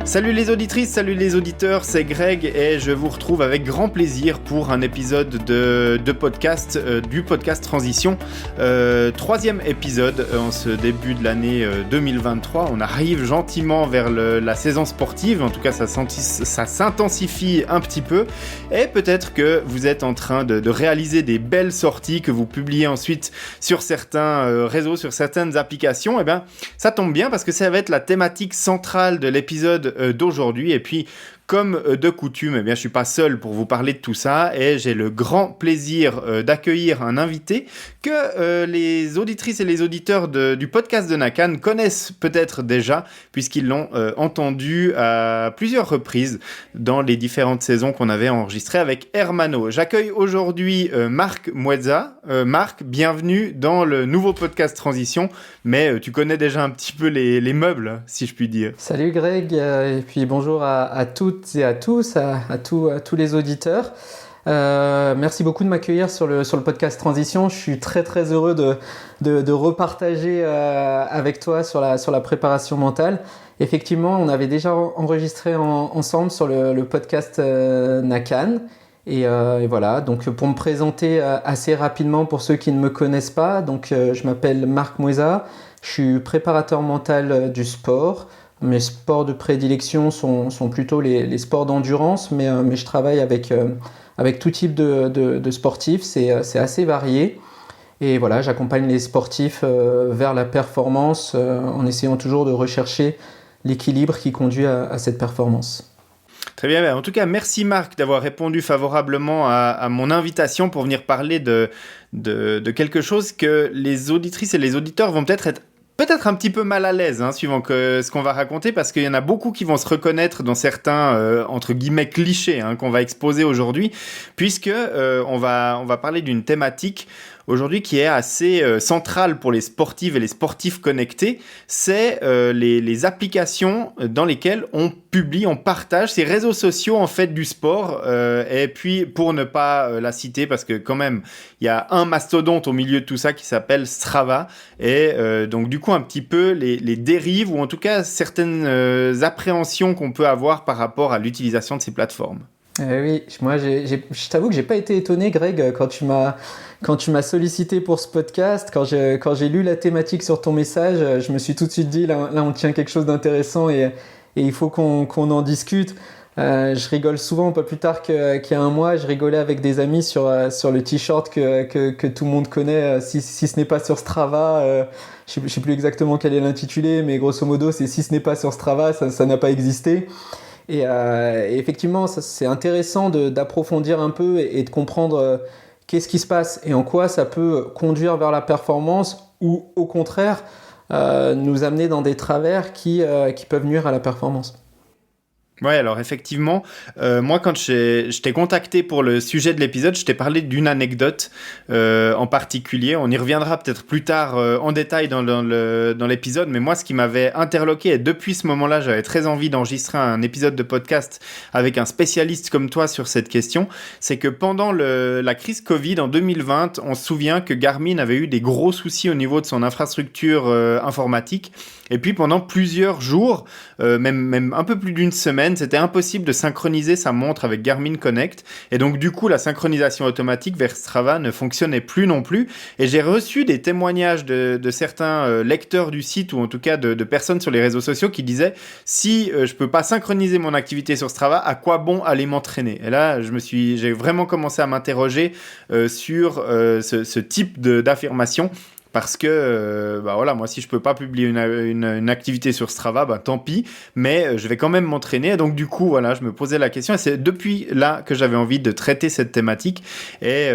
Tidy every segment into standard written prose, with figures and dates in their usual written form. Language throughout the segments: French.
Salut les auditrices, salut les auditeurs, c'est Greg et je vous retrouve avec grand plaisir pour un épisode de podcast, du podcast Transition. Troisième épisode en ce début de l'année 2023. On arrive gentiment vers la saison sportive, en tout cas ça s'intensifie un petit peu. Et peut-être que vous êtes en train de réaliser des belles sorties que vous publiez ensuite sur certains réseaux, sur certaines applications. Et bien ça tombe bien parce que ça va être la thématique centrale de l'épisode d'aujourd'hui. Et puis, comme de coutume, eh bien, je ne suis pas seul pour vous parler de tout ça et j'ai le grand plaisir d'accueillir un invité que les auditrices et les auditeurs du podcast de Nakan connaissent peut-être déjà puisqu'ils l'ont entendu à plusieurs reprises dans les différentes saisons qu'on avait enregistrées avec Hermano. J'accueille aujourd'hui Marc Muezza. Marc, bienvenue dans le nouveau podcast Transition, mais tu connais déjà un petit peu les meubles, si je puis dire. Salut Greg, et puis bonjour à toutes et à tous, à tous les auditeurs. Merci beaucoup de m'accueillir sur le podcast Transition. Je suis très très heureux de repartager avec toi sur la préparation mentale. Effectivement, on avait déjà enregistré ensemble sur le podcast Nakan. Et voilà, donc pour me présenter assez rapidement pour ceux qui ne me connaissent pas, donc je m'appelle Marc Muezza, je suis préparateur mental du sport. Mes sports de prédilection sont plutôt les sports d'endurance, mais je travaille avec tout type de sportifs, c'est assez varié. Et voilà, j'accompagne les sportifs vers la performance en essayant toujours de rechercher l'équilibre qui conduit à cette performance. Très bien, en tout cas, merci Marc d'avoir répondu favorablement à mon invitation pour venir parler de quelque chose que les auditrices et les auditeurs vont peut-être un petit peu mal à l'aise, suivant ce qu'on va raconter, parce qu'il y en a beaucoup qui vont se reconnaître dans certains, entre guillemets, clichés qu'on va exposer aujourd'hui, puisque on va parler d'une thématique aujourd'hui qui est assez centrale pour les sportives et les sportifs connectés. C'est les applications dans lesquelles on publie, on partage ces réseaux sociaux en fait du sport. Et puis pour ne pas la citer, parce que quand même il y a un mastodonte au milieu de tout ça qui s'appelle Strava. Et donc du coup un petit peu les dérives ou en tout cas certaines appréhensions qu'on peut avoir par rapport à l'utilisation de ces plateformes. Oui, moi je t'avoue que j'ai pas été étonné, Greg, quand tu m'as sollicité pour ce podcast, quand j'ai lu la thématique sur ton message, je me suis tout de suite dit là on tient quelque chose d'intéressant et il faut qu'on en discute. Je rigole souvent, pas plus tard qu'il y a un mois, je rigolais avec des amis sur le t-shirt que tout le monde connaît, si ce n'est pas sur Strava. Je sais plus exactement quel est l'intitulé, mais grosso modo c'est si ce n'est pas sur Strava, ça n'a pas existé. Et effectivement, c'est intéressant d'approfondir un peu et de comprendre qu'est-ce qui se passe et en quoi ça peut conduire vers la performance ou au contraire nous amener dans des travers qui peuvent nuire à la performance. Ouais, alors effectivement, moi quand je t'ai contacté pour le sujet de l'épisode, je t'ai parlé d'une anecdote en particulier. On y reviendra peut-être plus tard en détail dans l'épisode, mais moi ce qui m'avait interloqué, et depuis ce moment-là, j'avais très envie d'enregistrer un épisode de podcast avec un spécialiste comme toi sur cette question, c'est que pendant la crise Covid en 2020, on se souvient que Garmin avait eu des gros soucis au niveau de son infrastructure informatique. Et puis pendant plusieurs jours, même un peu plus d'une semaine, c'était impossible de synchroniser sa montre avec Garmin Connect. Et donc du coup, la synchronisation automatique vers Strava ne fonctionnait plus non plus. Et j'ai reçu des témoignages de certains lecteurs du site, ou en tout cas de personnes sur les réseaux sociaux qui disaient « Si je peux pas synchroniser mon activité sur Strava, à quoi bon aller m'entraîner ?» Et là, j'ai vraiment commencé à m'interroger sur ce type d'affirmation. Parce que, voilà, moi, si je peux pas publier une activité sur Strava, tant pis, mais je vais quand même m'entraîner. Et donc, du coup, voilà, je me posais la question. Et c'est depuis là que j'avais envie de traiter cette thématique. Et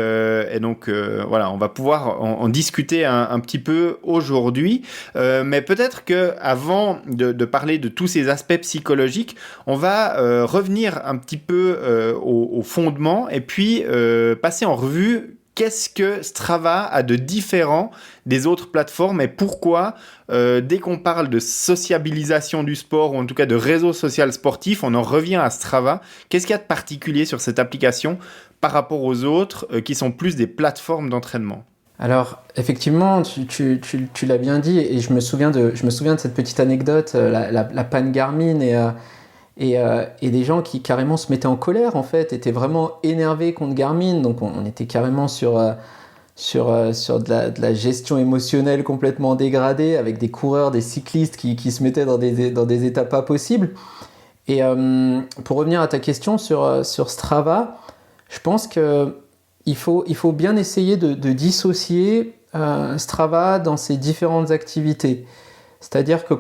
donc, voilà, on va pouvoir en discuter un petit peu aujourd'hui. Mais peut-être qu'avant de parler de tous ces aspects psychologiques, on va revenir un petit peu au fondement et puis passer en revue qu'est-ce que Strava a de différent des autres plateformes et pourquoi, dès qu'on parle de sociabilisation du sport ou en tout cas de réseau social sportif, on en revient à Strava. Qu'est-ce qu'il y a de particulier sur cette application par rapport aux autres qui sont plus des plateformes d'entraînement ? Alors, effectivement, tu l'as bien dit et je me souviens de cette petite anecdote, la panne Garmin et des gens qui carrément se mettaient en colère, en fait, étaient vraiment énervés contre Garmin. Donc on était carrément sur de la gestion émotionnelle complètement dégradée, avec des coureurs, des cyclistes qui se mettaient dans des états pas possibles. Et pour revenir à ta question sur Strava, je pense qu'il faut bien essayer de dissocier Strava dans ses différentes activités. C'est-à-dire que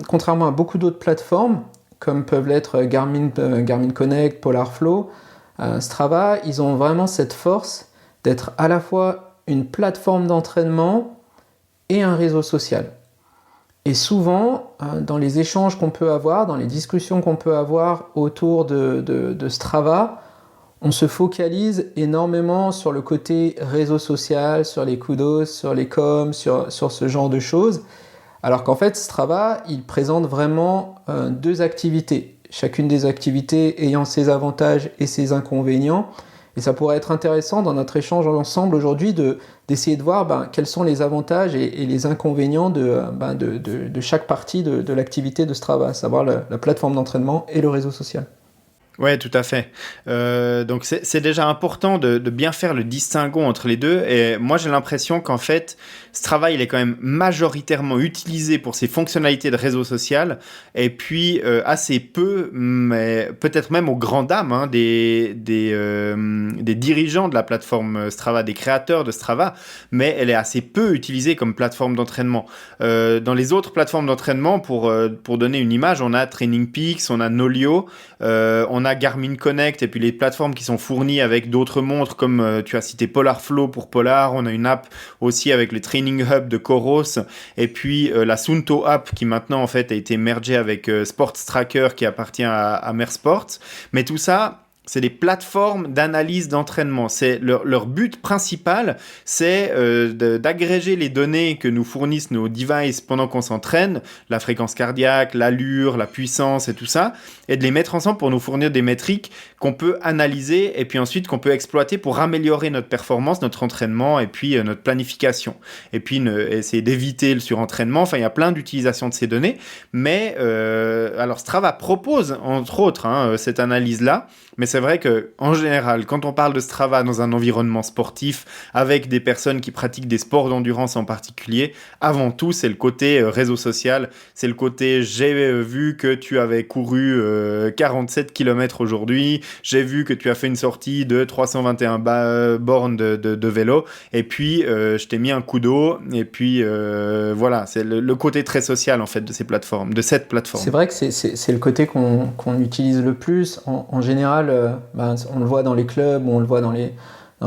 contrairement à beaucoup d'autres plateformes, comme peuvent l'être Garmin Connect, Polarflow, Strava, ils ont vraiment cette force d'être à la fois une plateforme d'entraînement et un réseau social. Et souvent, dans les échanges qu'on peut avoir, dans les discussions qu'on peut avoir autour de Strava, on se focalise énormément sur le côté réseau social, sur les kudos, sur les coms, sur ce genre de choses. Alors qu'en fait, Strava, il présente vraiment deux activités. Chacune des activités ayant ses avantages et ses inconvénients. Et ça pourrait être intéressant dans notre échange ensemble aujourd'hui d'essayer de voir quels sont les avantages et les inconvénients de chaque partie de l'activité de Strava, à savoir la plateforme d'entraînement et le réseau social. Ouais, tout à fait. Donc c'est déjà important de bien faire le distinguo entre les deux. Et moi, j'ai l'impression qu'en fait, Strava, il est quand même majoritairement utilisé pour ses fonctionnalités de réseau social, et puis assez peu, mais peut-être même aux grandes dames des dirigeants de la plateforme Strava, des créateurs de Strava, mais elle est assez peu utilisée comme plateforme d'entraînement. Dans les autres plateformes d'entraînement, pour donner une image, on a Training Peaks, on a Nolio, on a Garmin Connect, et puis les plateformes qui sont fournies avec d'autres montres, comme tu as cité Polarflow pour Polar. On a une app aussi avec le Training Hub de Coros, et puis la Suunto app qui maintenant en fait a été mergée avec Sports Tracker qui appartient à Mersport. Mais tout ça, c'est des plateformes d'analyse d'entraînement. C'est leur but principal, c'est d'agréger les données que nous fournissent nos devices pendant qu'on s'entraîne, la fréquence cardiaque, l'allure, la puissance et tout ça, et de les mettre ensemble pour nous fournir des métriques qu'on peut analyser et puis ensuite qu'on peut exploiter pour améliorer notre performance, notre entraînement et puis notre planification. Et puis essayer d'éviter le surentraînement. Enfin, il y a plein d'utilisations de ces données. Mais alors Strava propose entre autres cette analyse-là. Mais c'est vrai qu'en général, quand on parle de Strava dans un environnement sportif, avec des personnes qui pratiquent des sports d'endurance en particulier, avant tout, c'est le côté réseau social. C'est le côté « j'ai vu que tu avais couru 47 km aujourd'hui, j'ai vu que tu as fait une sortie de 321 bornes de vélo, et puis je t'ai mis un coup d'eau. » Et puis voilà, c'est le côté très social en fait de ces plateformes, de cette plateforme. C'est vrai que c'est le côté qu'on utilise le plus. En général, on le voit dans les clubs, on le voit dans les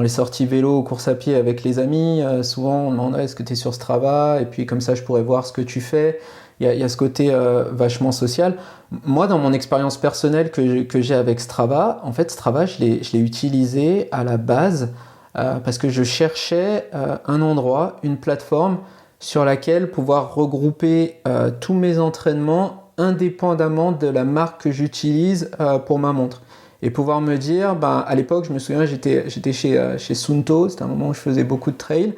sorties vélo ou course à pied avec les amis. Souvent, on demande est-ce que tu es sur Strava, et puis comme ça, je pourrais voir ce que tu fais. Il y a ce côté vachement social. Moi, dans mon expérience personnelle que j'ai avec Strava, en fait, Strava, je l'ai utilisé à la base parce que je cherchais un endroit, une plateforme sur laquelle pouvoir regrouper tous mes entraînements indépendamment de la marque que j'utilise pour ma montre. Et pouvoir me dire, à l'époque, je me souviens, j'étais chez Suunto, c'était un moment où je faisais beaucoup de trail,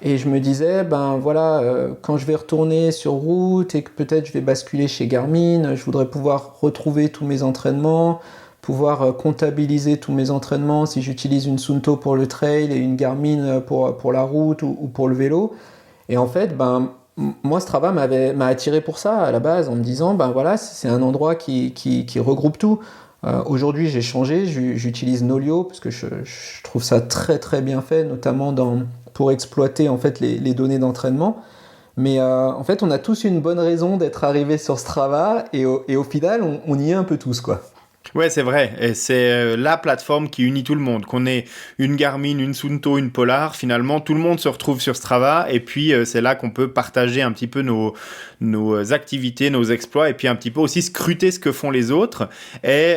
et je me disais, quand je vais retourner sur route et que peut-être je vais basculer chez Garmin, je voudrais pouvoir retrouver tous mes entraînements, pouvoir comptabiliser tous mes entraînements si j'utilise une Suunto pour le trail et une Garmin pour la route ou pour le vélo. Et en fait, moi, Strava m'a attiré pour ça à la base, en me disant, c'est un endroit qui regroupe tout. Aujourd'hui, j'ai changé, j'utilise Nolio parce que je trouve ça très très bien fait, notamment pour exploiter en fait les données d'entraînement. Mais en fait, on a tous une bonne raison d'être arrivés sur Strava et au final, on y est un peu tous, quoi. Ouais, c'est vrai. Et c'est la plateforme qui unit tout le monde. Qu'on ait une Garmin, une Suunto, une Polar, finalement, tout le monde se retrouve sur Strava. Et puis, c'est là qu'on peut partager un petit peu nos activités, nos exploits, et puis un petit peu aussi scruter ce que font les autres. Et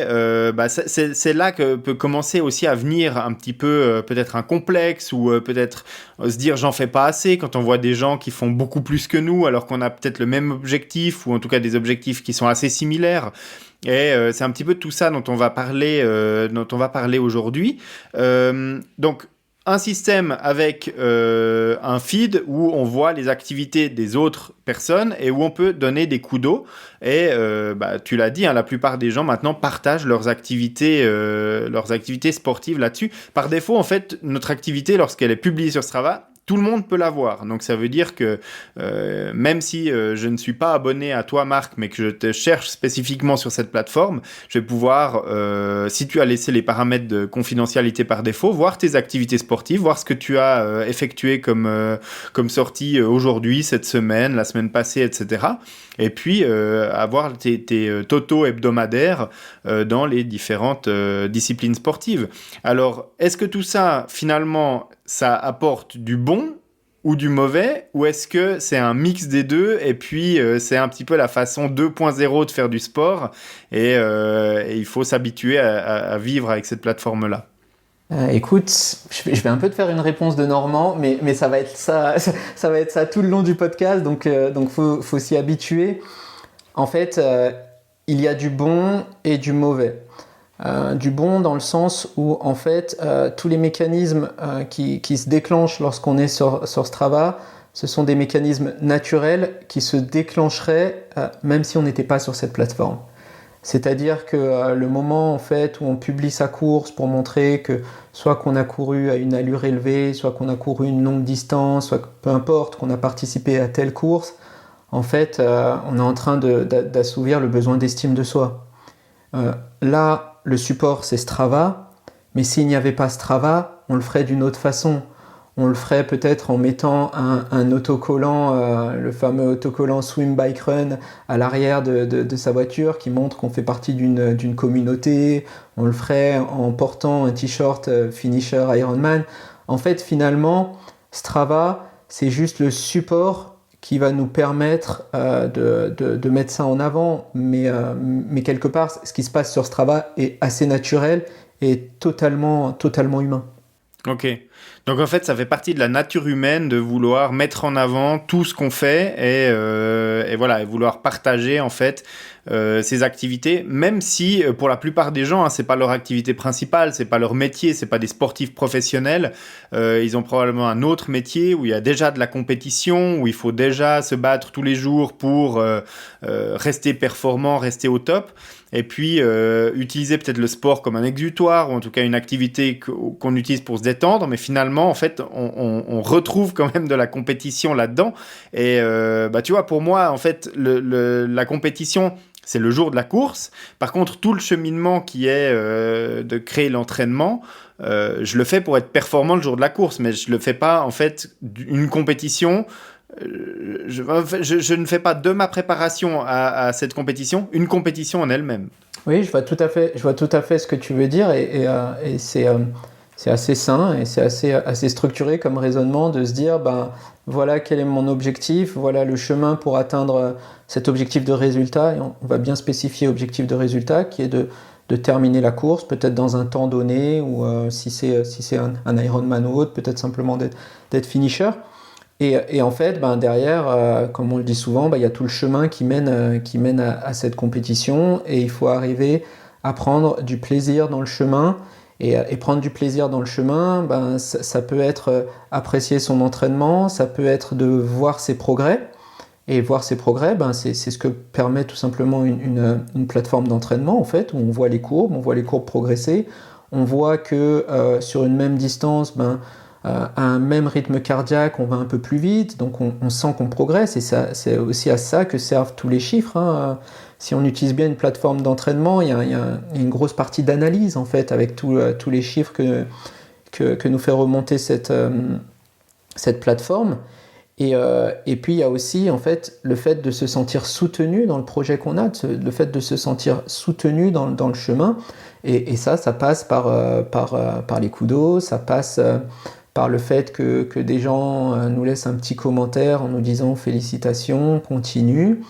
c'est là que peut commencer aussi à venir un petit peu peut-être un complexe ou peut-être se dire j'en fais pas assez quand on voit des gens qui font beaucoup plus que nous alors qu'on a peut-être le même objectif ou en tout cas des objectifs qui sont assez similaires. Et c'est un petit peu tout ça dont on va parler aujourd'hui. Donc, un système avec un feed où on voit les activités des autres personnes et où on peut donner des coups d'eau. Et tu l'as dit, la plupart des gens maintenant partagent leurs activités sportives là-dessus. Par défaut, en fait, notre activité, lorsqu'elle est publiée sur Strava, tout le monde peut la voir. Donc ça veut dire que même si je ne suis pas abonné à toi, Marc, mais que je te cherche spécifiquement sur cette plateforme, je vais pouvoir, si tu as laissé les paramètres de confidentialité par défaut, voir tes activités sportives, voir ce que tu as effectué comme sortie aujourd'hui, cette semaine, la semaine passée, etc. Et puis avoir tes totaux hebdomadaires dans les différentes disciplines sportives. Alors, est-ce que tout ça, finalement, ça apporte du bon ou du mauvais, ou est-ce que c'est un mix des deux et puis c'est un petit peu la façon 2.0 de faire du sport et il faut s'habituer à vivre avec cette plateforme-là? Écoute, je vais un peu te faire une réponse de Normand, mais ça va être ça, ça va être ça tout le long du podcast, donc faut s'y habituer. En fait, il y a du bon et du mauvais. Du bon dans le sens où en fait tous les mécanismes qui se déclenchent lorsqu'on est sur Strava, ce sont des mécanismes naturels qui se déclencheraient même si on n'était pas sur cette plateforme. C'est-à-dire que le moment en fait où on publie sa course pour montrer que soit qu'on a couru à une allure élevée, soit qu'on a couru une longue distance, soit peu importe qu'on a participé à telle course, en fait on est en train d'assouvir le besoin d'estime de soi. Là, le support, c'est Strava, mais s'il n'y avait pas Strava, on le ferait d'une autre façon. On le ferait peut-être en mettant un autocollant, le fameux autocollant Swim Bike Run à l'arrière de sa voiture qui montre qu'on fait partie d'une communauté. On le ferait en portant un t-shirt Finisher Ironman. En fait, finalement, Strava, c'est juste le support qui va nous permettre de mettre ça en avant. Mais quelque part, ce qui se passe sur Strava est assez naturel et totalement humain. Ok. Donc en fait, ça fait partie de la nature humaine de vouloir mettre en avant tout ce qu'on fait et voilà, et vouloir partager en fait ces activités, même si pour la plupart des gens, c'est pas leur activité principale, c'est pas leur métier, c'est pas des sportifs professionnels. Ils ont probablement un autre métier où il y a déjà de la compétition, où il faut déjà se battre tous les jours pour rester performant, rester au top. Et puis utiliser peut-être le sport comme un exutoire ou en tout cas une activité qu'on utilise pour se détendre, mais finalement en fait on retrouve quand même de la compétition là-dedans. Et tu vois, pour moi en fait la compétition, c'est le jour de la course. Par contre, tout le cheminement qui est de créer l'entraînement, je le fais pour être performant le jour de la course, mais je le fais pas en fait une compétition. Je ne fais pas de ma préparation à cette compétition une compétition en elle-même. Oui, je vois tout à fait ce que tu veux dire et c'est assez sain et c'est assez structuré comme raisonnement de se dire voilà quel est mon objectif, voilà le chemin pour atteindre cet objectif de résultat, et on va bien spécifier objectif de résultat qui est de terminer la course, peut-être dans un temps donné, ou si c'est un Ironman ou autre, peut-être simplement d'être finisher. Et en fait, derrière, comme on le dit souvent, il y a tout le chemin qui mène à cette compétition, et il faut arriver à prendre du plaisir dans le chemin. Et prendre du plaisir dans le chemin, ça peut être apprécier son entraînement, ça peut être de voir ses progrès. Et voir ses progrès, c'est ce que permet tout simplement une plateforme d'entraînement, en fait, où on voit les courbes progresser. On voit que sur une même distance, à un même rythme cardiaque, on va un peu plus vite, donc on sent qu'on progresse, et ça, c'est aussi à ça que servent tous les chiffres. Si on utilise bien une plateforme d'entraînement, il y a une grosse partie d'analyse en fait, avec tous les chiffres que nous fait remonter cette plateforme. Et puis il y a aussi en fait le fait de se sentir soutenu dans le projet qu'on a, le fait de se sentir soutenu dans le chemin, et ça passe par les coups d'eau, ça passe par le fait que des gens nous laissent un petit commentaire en nous disant félicitations, continue.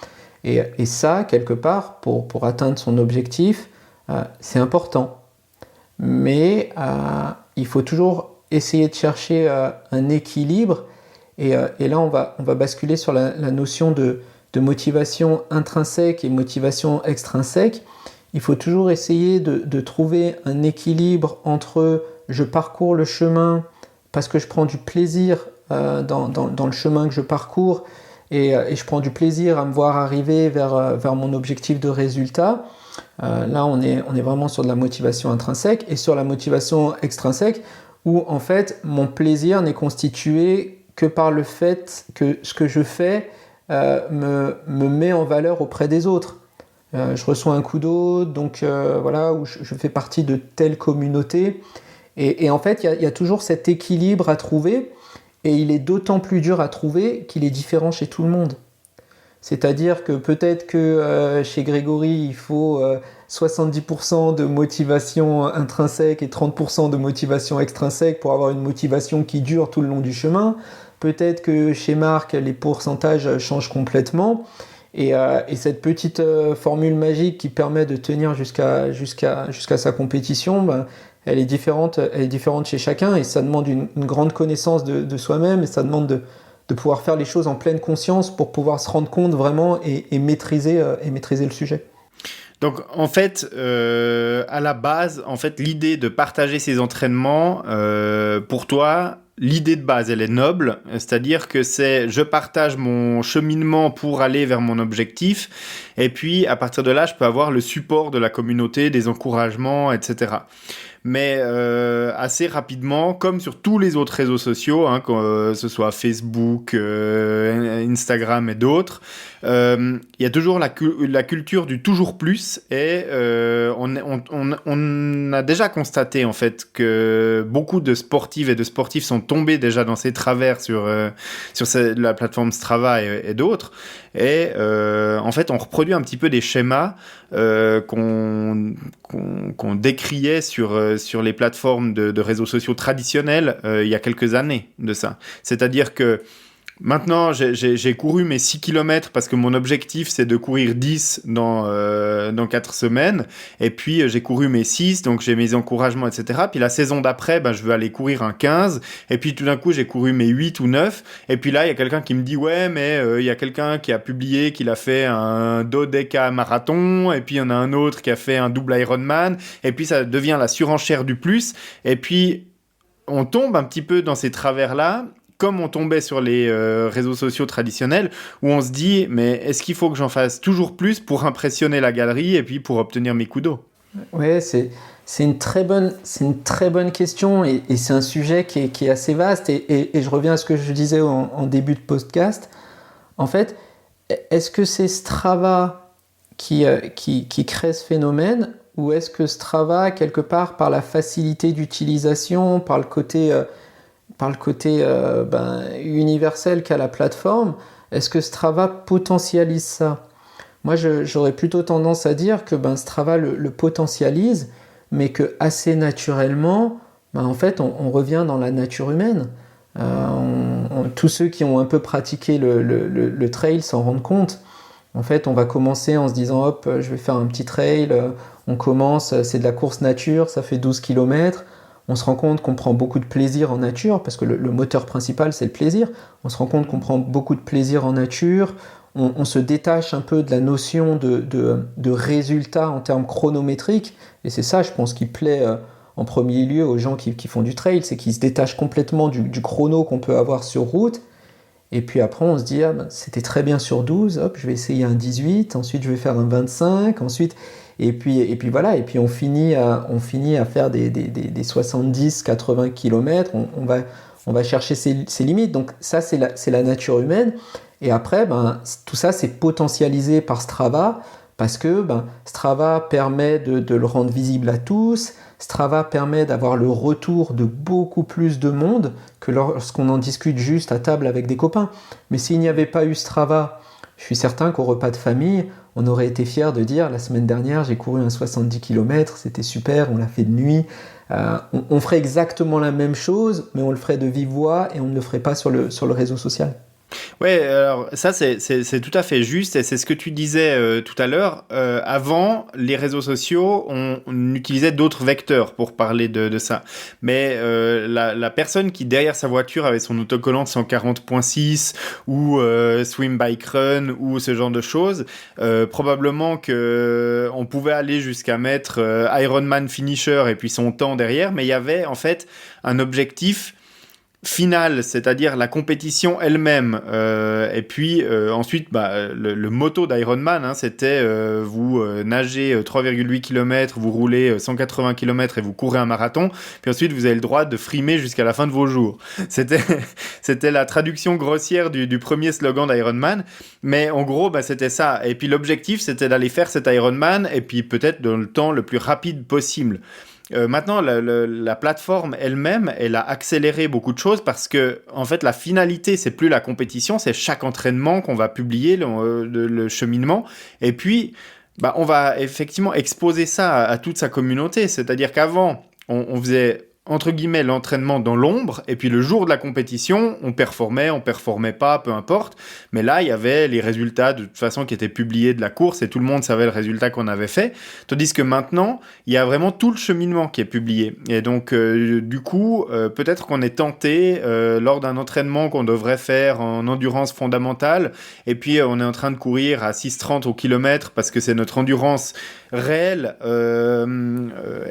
Et ça, quelque part, pour atteindre son objectif, c'est important. Mais il faut toujours essayer de chercher un équilibre. Et là, on va basculer sur la notion de motivation intrinsèque et motivation extrinsèque. Il faut toujours essayer de trouver un équilibre entre je parcours le chemin parce que je prends du plaisir dans le chemin que je parcours et je prends du plaisir à me voir arriver vers mon objectif de résultat. Là, on est vraiment sur de la motivation intrinsèque et sur la motivation extrinsèque où en fait mon plaisir n'est constitué que par le fait que ce que je fais me met en valeur auprès des autres. Je reçois un coup d'eau, donc voilà, où je fais partie de telle communauté. Et en fait, il y a toujours cet équilibre à trouver, et il est d'autant plus dur à trouver qu'il est différent chez tout le monde. C'est-à-dire que peut-être que chez Grégory, il faut 70% de motivation intrinsèque et 30% de motivation extrinsèque pour avoir une motivation qui dure tout le long du chemin. Peut-être que chez Marc, les pourcentages changent complètement. Et cette petite formule magique qui permet de tenir jusqu'à sa compétition, ben, elle est différente chez chacun et ça demande une grande connaissance de soi-même et ça demande de pouvoir faire les choses en pleine conscience pour pouvoir se rendre compte vraiment et maîtriser le sujet. Donc en fait, à la base, en fait, l'idée de partager ces entraînements, pour toi, l'idée de base, elle est noble, c'est-à-dire que je partage mon cheminement pour aller vers mon objectif, et puis à partir de là, je peux avoir le support de la communauté, des encouragements, etc. Mais assez rapidement, comme sur tous les autres réseaux sociaux, que ce soit Facebook, Instagram et d'autres, il y a toujours la culture du toujours plus et on a déjà constaté en fait que beaucoup de sportives et de sportifs sont tombés déjà dans ces travers sur la plateforme Strava et d'autres. Et en fait, on reproduit un petit peu des schémas qu'on décriait sur les plateformes de réseaux sociaux traditionnels il y a quelques années de ça. C'est-à-dire que maintenant, j'ai couru mes 6 km parce que mon objectif, c'est de courir 10 dans 4 semaines. Et puis, j'ai couru mes 6, donc j'ai mes encouragements, etc. Puis la saison d'après, je veux aller courir un 15. Et puis, tout d'un coup, j'ai couru mes 8 ou 9. Et puis là, il y a quelqu'un qui me dit, ouais, mais il y a quelqu'un qui a publié qu'il a fait un dodeca marathon. Et puis, il y en a un autre qui a fait un double Ironman. Et puis, ça devient la surenchère du plus. Et puis, on tombe un petit peu dans ces travers-là, comme on tombait sur les réseaux sociaux traditionnels, où on se dit, mais est-ce qu'il faut que j'en fasse toujours plus pour impressionner la galerie et puis pour obtenir mes coups d'eau ? Ouais, c'est une très bonne question et c'est un sujet qui est assez vaste et je reviens à ce que je disais en début de podcast. En fait, est-ce que c'est Strava qui crée ce phénomène ou est-ce que Strava, quelque part, par la facilité d'utilisation, par le côté universel qu'a la plateforme, est-ce que Strava potentialise ça ? Moi, j'aurais plutôt tendance à dire que Strava le potentialise, mais que assez naturellement, en fait, on revient dans la nature humaine. Tous ceux qui ont un peu pratiqué le trail s'en rendent compte. En fait, on va commencer en se disant, hop, je vais faire un petit trail. On commence, c'est de la course nature, ça fait 12 km. On se rend compte qu'on prend beaucoup de plaisir en nature, parce que le moteur principal, c'est le plaisir. On se rend compte qu'on prend beaucoup de plaisir en nature. On se détache un peu de la notion de résultat en termes chronométriques. Et c'est ça, je pense, qui plaît en premier lieu aux gens qui font du trail, c'est qu'ils se détachent complètement du chrono qu'on peut avoir sur route. Et puis après, on se dit, c'était très bien sur 12, hop, je vais essayer un 18, ensuite je vais faire un 25, ensuite... Et puis voilà, et puis on finit à faire des 70-80 km, on va chercher ses limites. Donc ça, c'est la nature humaine. Et après, tout ça, c'est potentialisé par Strava, parce que Strava permet de le rendre visible à tous, Strava permet d'avoir le retour de beaucoup plus de monde que lorsqu'on en discute juste à table avec des copains. Mais s'il n'y avait pas eu Strava, je suis certain qu'au repas de famille, on aurait été fiers de dire, la semaine dernière, j'ai couru un 70 km, c'était super, on l'a fait de nuit. On ferait exactement la même chose, mais on le ferait de vive voix et on ne le ferait pas sur le réseau social. Ouais, alors ça c'est tout à fait juste et c'est ce que tu disais tout à l'heure. Avant, les réseaux sociaux, on utilisait d'autres vecteurs pour parler de ça. Mais la personne qui derrière sa voiture avait son autocollant 140.6 ou Swim Bike Run ou ce genre de choses, probablement que on pouvait aller jusqu'à mettre Ironman Finisher et puis son temps derrière, mais il y avait en fait un objectif finale, c'est-à-dire la compétition elle-même. Et puis ensuite, le motto d'Ironman, hein, c'était vous nagez 3,8 km, vous roulez 180 km et vous courez un marathon. Puis ensuite, vous avez le droit de frimer jusqu'à la fin de vos jours. C'était la traduction grossière du premier slogan d'Ironman. Mais en gros, c'était ça. Et puis l'objectif, c'était d'aller faire cet Ironman et puis peut-être dans le temps le plus rapide possible. Maintenant, la plateforme elle-même, elle a accéléré beaucoup de choses parce que, en fait, la finalité, c'est plus la compétition, c'est chaque entraînement qu'on va publier, le cheminement. Et puis, on va effectivement exposer ça à toute sa communauté. C'est-à-dire qu'avant, on faisait entre guillemets l'entraînement dans l'ombre, et puis le jour de la compétition, on performait pas, peu importe, mais là il y avait les résultats de toute façon qui étaient publiés de la course et tout le monde savait le résultat qu'on avait fait, tandis que maintenant il y a vraiment tout le cheminement qui est publié, et donc du coup peut-être qu'on est tenté lors d'un entraînement qu'on devrait faire en endurance fondamentale, et puis on est en train de courir à 6,30 au kilomètre parce que c'est notre endurance réelle,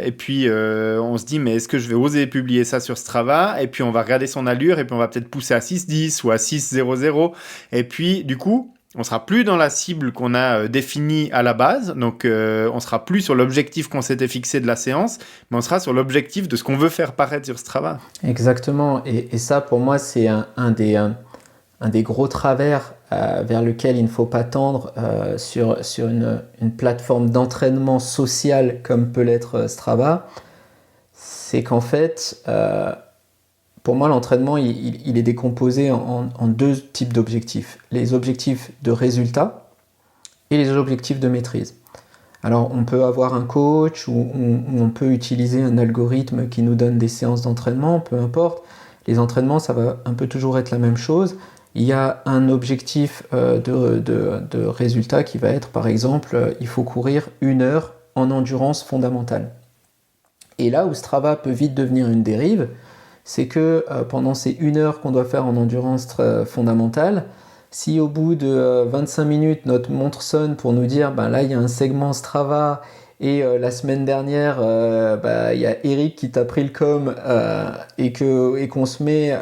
et puis on se dit mais est-ce que je vais oser publier ça sur Strava, et puis on va regarder son allure et puis on va peut-être pousser à 6,10 ou à 6,00, et puis du coup on sera plus dans la cible qu'on a définie à la base, donc on sera plus sur l'objectif qu'on s'était fixé de la séance, mais on sera sur l'objectif de ce qu'on veut faire paraître sur Strava. Exactement, et ça pour moi c'est un des gros travers vers lequel il ne faut pas tendre sur une plateforme d'entraînement social comme peut l'être Strava. C'est qu'en fait, pour moi, l'entraînement, il est décomposé en deux types d'objectifs. Les objectifs de résultat et les objectifs de maîtrise. Alors, on peut avoir un coach ou on peut utiliser un algorithme qui nous donne des séances d'entraînement, peu importe. Les entraînements, ça va un peu toujours être la même chose. Il y a un objectif de résultat qui va être, par exemple, il faut courir 1 heure en endurance fondamentale. Et là où Strava peut vite devenir une dérive, c'est que pendant ces 1 heure qu'on doit faire en endurance fondamentale, si au bout de 25 minutes, notre montre sonne pour nous dire là, il y a un segment Strava et la semaine dernière, il y a Eric qui t'a pris le com et qu'on se met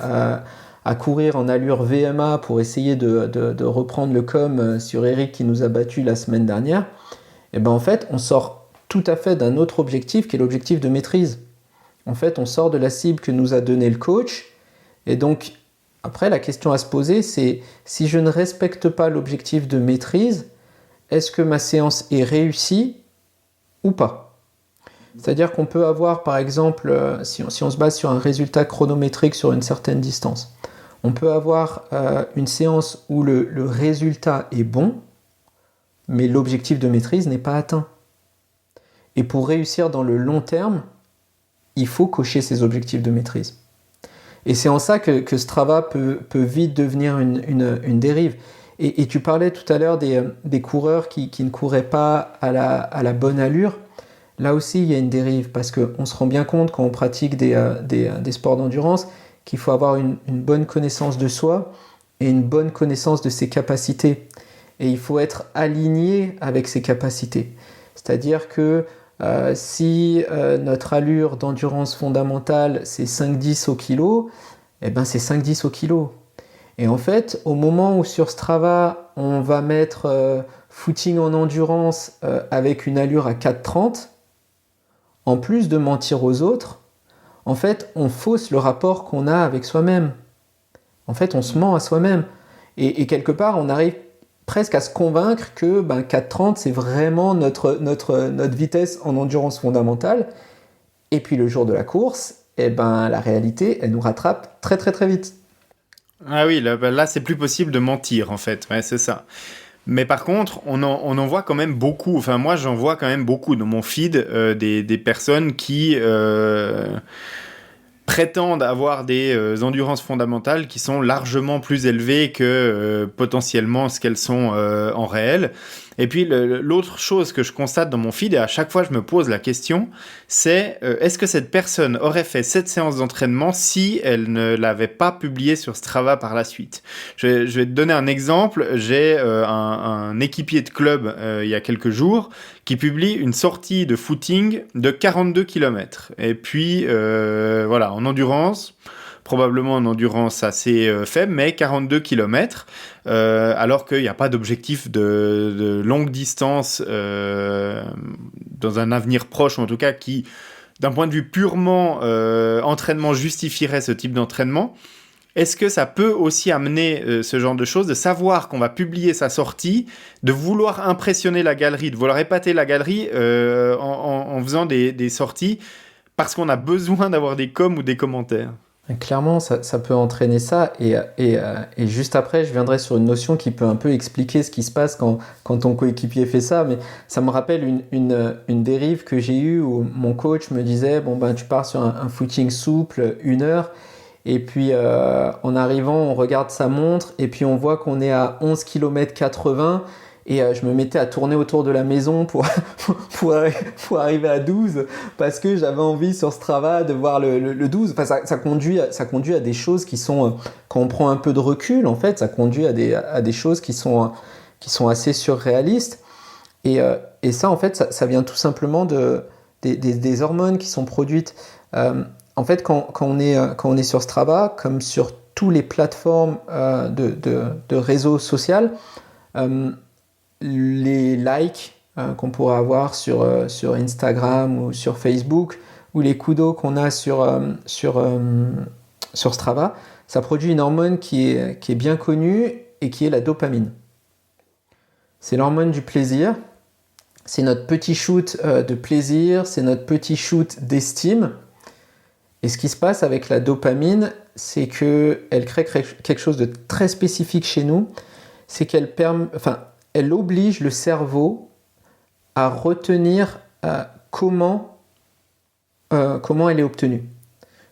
à courir en allure VMA pour essayer de reprendre le com sur Eric qui nous a battu la semaine dernière, et en fait, on sort tout à fait d'un autre objectif qui est l'objectif de maîtrise. En fait, on sort de la cible que nous a donné le coach, et donc après la question à se poser c'est si je ne respecte pas l'objectif de maîtrise, est-ce que ma séance est réussie ou pas? C'est-à-dire qu'on peut avoir par exemple, si on se base sur un résultat chronométrique sur une certaine distance, on peut avoir une séance où le résultat est bon, mais l'objectif de maîtrise n'est pas atteint. Et pour réussir dans le long terme, il faut cocher ses objectifs de maîtrise. Et c'est en ça que Strava peut vite devenir une dérive. Et tu parlais tout à l'heure des coureurs qui ne couraient pas à la bonne allure. Là aussi, il y a une dérive, parce qu'on se rend bien compte quand on pratique des sports d'endurance qu'il faut avoir une bonne connaissance de soi et une bonne connaissance de ses capacités. Et il faut être aligné avec ses capacités. C'est-à-dire que si notre allure d'endurance fondamentale c'est 5-10 au kilo, c'est 5-10 au kilo. Et en fait, au moment où sur Strava, on va mettre footing en endurance avec une allure à 4,30, en plus de mentir aux autres, en fait, on fausse le rapport qu'on a avec soi-même. En fait, on se ment à soi-même. Et quelque part, on arrive presque à se convaincre que 4,30 c'est vraiment notre vitesse en endurance fondamentale, et puis le jour de la course, la réalité elle nous rattrape très très très vite. Ah oui, là c'est plus possible de mentir en fait, ouais, c'est ça. Mais par contre, on en voit quand même beaucoup, enfin moi j'en vois quand même beaucoup dans mon feed, des personnes qui prétendent avoir des endurances fondamentales qui sont largement plus élevées que potentiellement ce qu'elles sont en réel. Et puis l'autre chose que je constate dans mon feed, et à chaque fois je me pose la question, c'est est-ce que cette personne aurait fait cette séance d'entraînement si elle ne l'avait pas publiée sur Strava par la suite? Je vais te donner un exemple. J'ai un équipier de club il y a quelques jours qui publie une sortie de footing de 42 km. Et puis voilà, en endurance, probablement en endurance assez faible, mais 42 km, alors qu'il n'y a pas d'objectif de longue distance dans un avenir proche, ou en tout cas qui, d'un point de vue purement entraînement, justifierait ce type d'entraînement. Est-ce que ça peut aussi amener ce genre de choses, de savoir qu'on va publier sa sortie, de vouloir impressionner la galerie, de vouloir épater la galerie en faisant des sorties parce qu'on a besoin d'avoir des coms ou des commentaires? Clairement, ça peut entraîner ça. Et juste après, je viendrai sur une notion qui peut un peu expliquer ce qui se passe quand ton coéquipier fait ça. Mais ça me rappelle une dérive que j'ai eue où mon coach me disait, bon, ben, tu pars sur un footing souple, 1 heure. Et puis, en arrivant, on regarde sa montre et puis on voit qu'on est à 11 km 80 et je me mettais à tourner autour de la maison pour arriver à 12 parce que j'avais envie sur Strava de voir le 12. Enfin, ça conduit à des choses qui sont, quand on prend un peu de recul, en fait, ça conduit à des choses qui sont assez surréalistes. Et ça, en fait, ça vient tout simplement des hormones qui sont produites. En fait, quand on est sur Strava, comme sur toutes les plateformes de réseaux sociaux, les likes qu'on pourrait avoir sur Instagram ou sur Facebook, ou les kudos qu'on a sur Strava, ça produit une hormone qui est bien connue et qui est la dopamine. C'est l'hormone du plaisir. C'est notre petit shoot de plaisir, c'est notre petit shoot d'estime. Et ce qui se passe avec la dopamine, c'est qu'elle crée quelque chose de très spécifique chez nous. C'est elle oblige le cerveau à retenir comment elle est obtenue.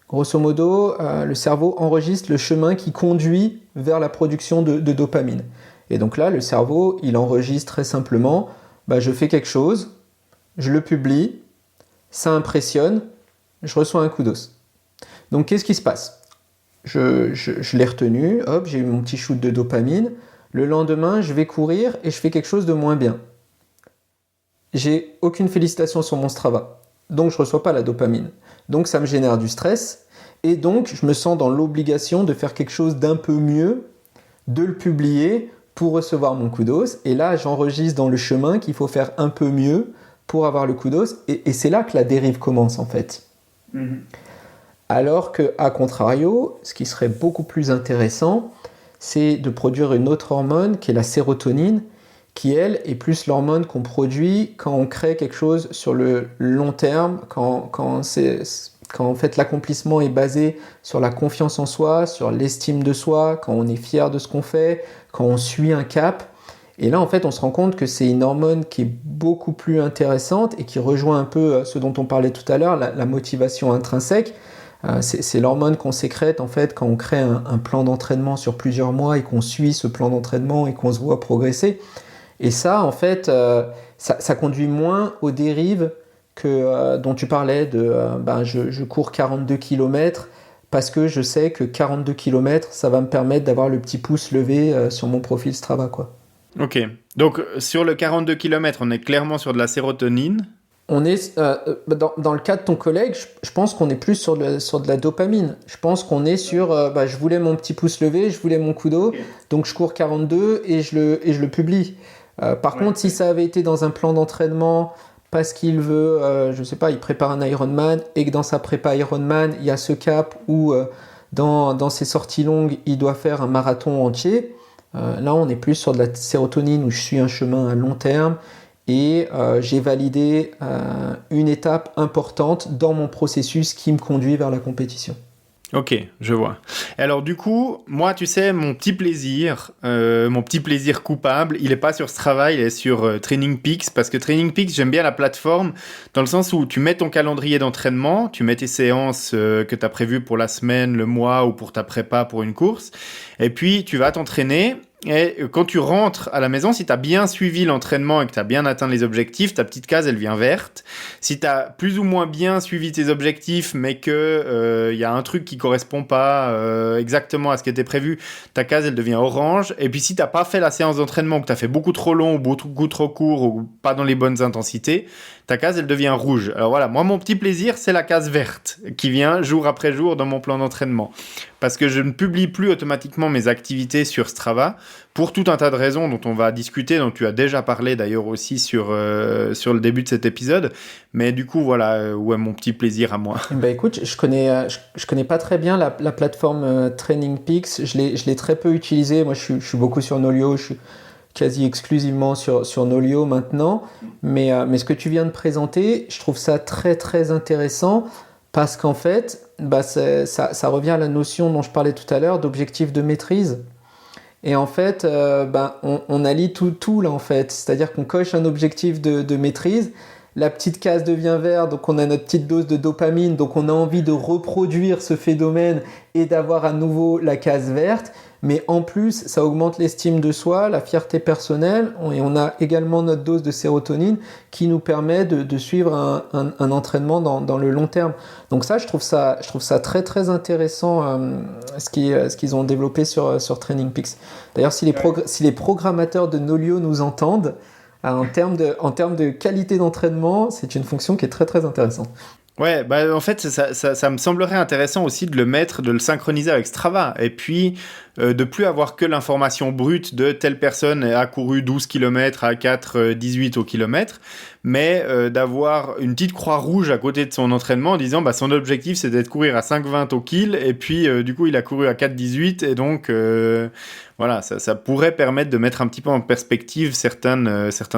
Grosso modo, le cerveau enregistre le chemin qui conduit vers la production de dopamine. Et donc là, le cerveau, il enregistre très simplement, je fais quelque chose, je le publie, ça impressionne, je reçois un kudos. Donc, qu'est-ce qui se passe ? Je l'ai retenu, hop, j'ai eu mon petit shoot de dopamine. Le lendemain, je vais courir et je fais quelque chose de moins bien. J'ai aucune félicitation sur mon Strava. Donc, je ne reçois pas la dopamine. Donc, ça me génère du stress. Et donc, je me sens dans l'obligation de faire quelque chose d'un peu mieux, de le publier pour recevoir mon kudos. Et là, j'enregistre dans le chemin qu'il faut faire un peu mieux pour avoir le kudos. Et c'est là que la dérive commence, en fait. Mm-hmm. Alors qu'à contrario, ce qui serait beaucoup plus intéressant, c'est de produire une autre hormone qui est la sérotonine, qui elle est plus l'hormone qu'on produit quand on crée quelque chose sur le long terme, quand en fait l'accomplissement est basé sur la confiance en soi, sur l'estime de soi, quand on est fier de ce qu'on fait, quand on suit un cap. Et là, en fait, on se rend compte que c'est une hormone qui est beaucoup plus intéressante et qui rejoint un peu ce dont on parlait tout à l'heure, la motivation intrinsèque. C'est l'hormone qu'on sécrète en fait quand on crée un plan d'entraînement sur plusieurs mois et qu'on suit ce plan d'entraînement et qu'on se voit progresser. Et ça, en fait, ça conduit moins aux dérives dont tu parlais je cours 42 km parce que je sais que 42 km, ça va me permettre d'avoir le petit pouce levé sur mon profil Strava, quoi. Ok, donc sur le 42 km, on est clairement sur de la sérotonine. On est dans le cas de ton collègue, je pense qu'on est plus sur de la dopamine. Je pense qu'on est sur je voulais mon petit pouce levé, je voulais mon kudo, okay. Donc je cours 42 et je le publie. Par contre, si ça avait été dans un plan d'entraînement parce qu'il veut, il prépare un Ironman et que dans sa prépa Ironman, il y a ce cap où dans ses sorties longues, il doit faire un marathon entier. Là, on est plus sur de la sérotonine où je suis un chemin à long terme. Et j'ai validé une étape importante dans mon processus qui me conduit vers la compétition. Ok, je vois. Alors du coup, moi, tu sais, mon petit plaisir coupable, il n'est pas sur Strava, il est sur Training Peaks, parce que Training Peaks, j'aime bien la plateforme, dans le sens où tu mets ton calendrier d'entraînement, tu mets tes séances que tu as prévues pour la semaine, le mois, ou pour ta prépa pour une course, et puis tu vas t'entraîner. Et quand tu rentres à la maison, si tu as bien suivi l'entraînement et que tu as bien atteint les objectifs, ta petite case, elle vient verte. Si tu as plus ou moins bien suivi tes objectifs, mais que y a un truc qui correspond pas exactement à ce qui était prévu, ta case, elle devient orange. Et puis si tu n'as pas fait la séance d'entraînement, que tu as fait beaucoup trop long ou beaucoup trop court ou pas dans les bonnes intensités, ta case, elle devient rouge. Alors voilà, moi, mon petit plaisir, c'est la case verte qui vient jour après jour dans mon plan d'entraînement. Parce que je ne publie plus automatiquement mes activités sur Strava pour tout un tas de raisons dont on va discuter, dont tu as déjà parlé d'ailleurs aussi sur le début de cet épisode. Mais du coup, voilà, où est mon petit plaisir à moi. Bah écoute, je connais pas très bien la plateforme Training Peaks. Je l'ai très peu utilisée. Moi, je suis beaucoup sur Nolio. Je suis quasi exclusivement sur Nolio maintenant. Mais ce que tu viens de présenter, je trouve ça très très intéressant parce qu'en fait, ça revient à la notion dont je parlais tout à l'heure d'objectif de maîtrise. Et en fait, on allie tout là en fait. C'est-à-dire qu'on coche un objectif de maîtrise. La petite case devient verte, donc on a notre petite dose de dopamine, donc on a envie de reproduire ce phénomène et d'avoir à nouveau la case verte. Mais en plus, ça augmente l'estime de soi, la fierté personnelle, et on a également notre dose de sérotonine qui nous permet de suivre un entraînement dans le long terme. Donc ça, je trouve ça très très intéressant ce qu'ils ont développé sur Training Peaks. D'ailleurs, si les programmateurs de Nolio nous entendent, en termes de qualité d'entraînement, c'est une fonction qui est très très intéressante. Ouais, en fait, ça me semblerait intéressant aussi de le synchroniser avec Strava. Et puis, de plus avoir que l'information brute de telle personne a couru 12 km à 4,18 au kilomètre, mais d'avoir une petite croix rouge à côté de son entraînement en disant son objectif c'était de courir à 5,20 au kill, et puis du coup il a couru à 4,18, et donc voilà, ça pourrait permettre de mettre un petit peu en perspective certains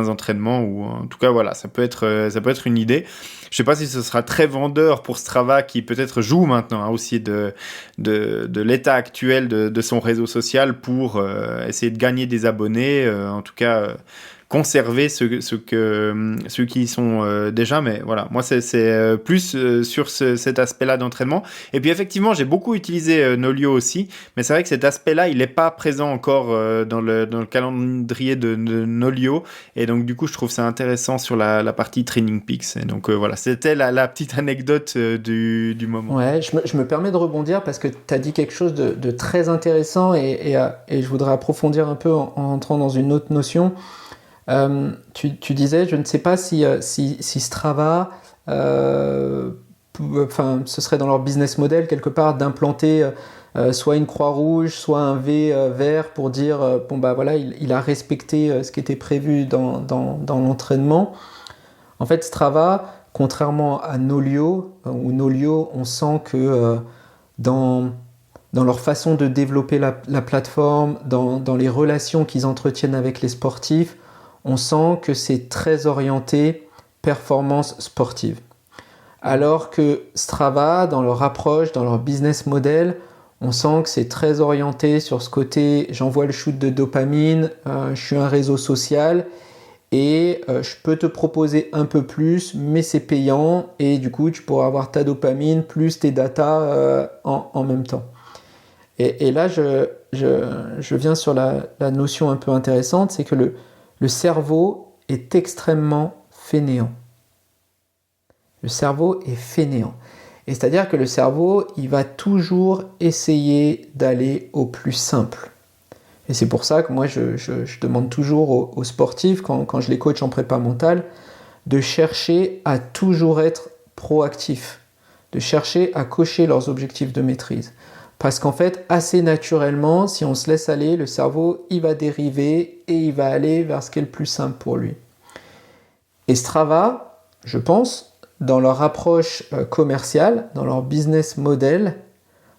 entraînements, ou en tout cas voilà, ça peut être une idée. Je sais pas si ce sera très vendeur pour Strava, qui peut-être joue maintenant aussi de l'état actuel de son réseau social pour essayer de gagner des abonnés, en tout cas conserver ceux qui y sont déjà. Mais voilà, moi c'est plus sur cet aspect-là d'entraînement. Et puis effectivement, j'ai beaucoup utilisé Nolio aussi, mais c'est vrai que cet aspect-là, il n'est pas présent encore dans le calendrier de Nolio, et donc du coup, je trouve ça intéressant sur la partie Training Peaks. Et donc voilà, c'était la petite anecdote du moment. Ouais, je me permets de rebondir parce que tu as dit quelque chose de très intéressant, et je voudrais approfondir un peu en entrant dans une autre notion. Tu disais, je ne sais pas si Strava, ce serait dans leur business model quelque part d'implanter soit une croix rouge, soit un V vert pour dire voilà, il a respecté ce qui était prévu dans l'entraînement. En fait, Strava, contrairement à Nolio, on sent que dans leur façon de développer la plateforme, dans les relations qu'ils entretiennent avec les sportifs, on sent que c'est très orienté performance sportive. Alors que Strava, dans leur approche, dans leur business model, on sent que c'est très orienté sur ce côté j'envoie le shoot de dopamine, je suis un réseau social et je peux te proposer un peu plus, mais c'est payant, et du coup tu pourras avoir ta dopamine plus tes datas en même temps. Et là je viens sur la notion un peu intéressante, c'est que le cerveau est extrêmement fainéant. Le cerveau est fainéant. Et c'est-à-dire que le cerveau, il va toujours essayer d'aller au plus simple. Et c'est pour ça que moi, je demande toujours aux sportifs, quand je les coach en prépa mentale, de chercher à toujours être proactifs, de chercher à cocher leurs objectifs de maîtrise. Parce qu'en fait, assez naturellement, si on se laisse aller, le cerveau, il va dériver et il va aller vers ce qui est le plus simple pour lui. Et Strava, je pense, dans leur approche commerciale, dans leur business model,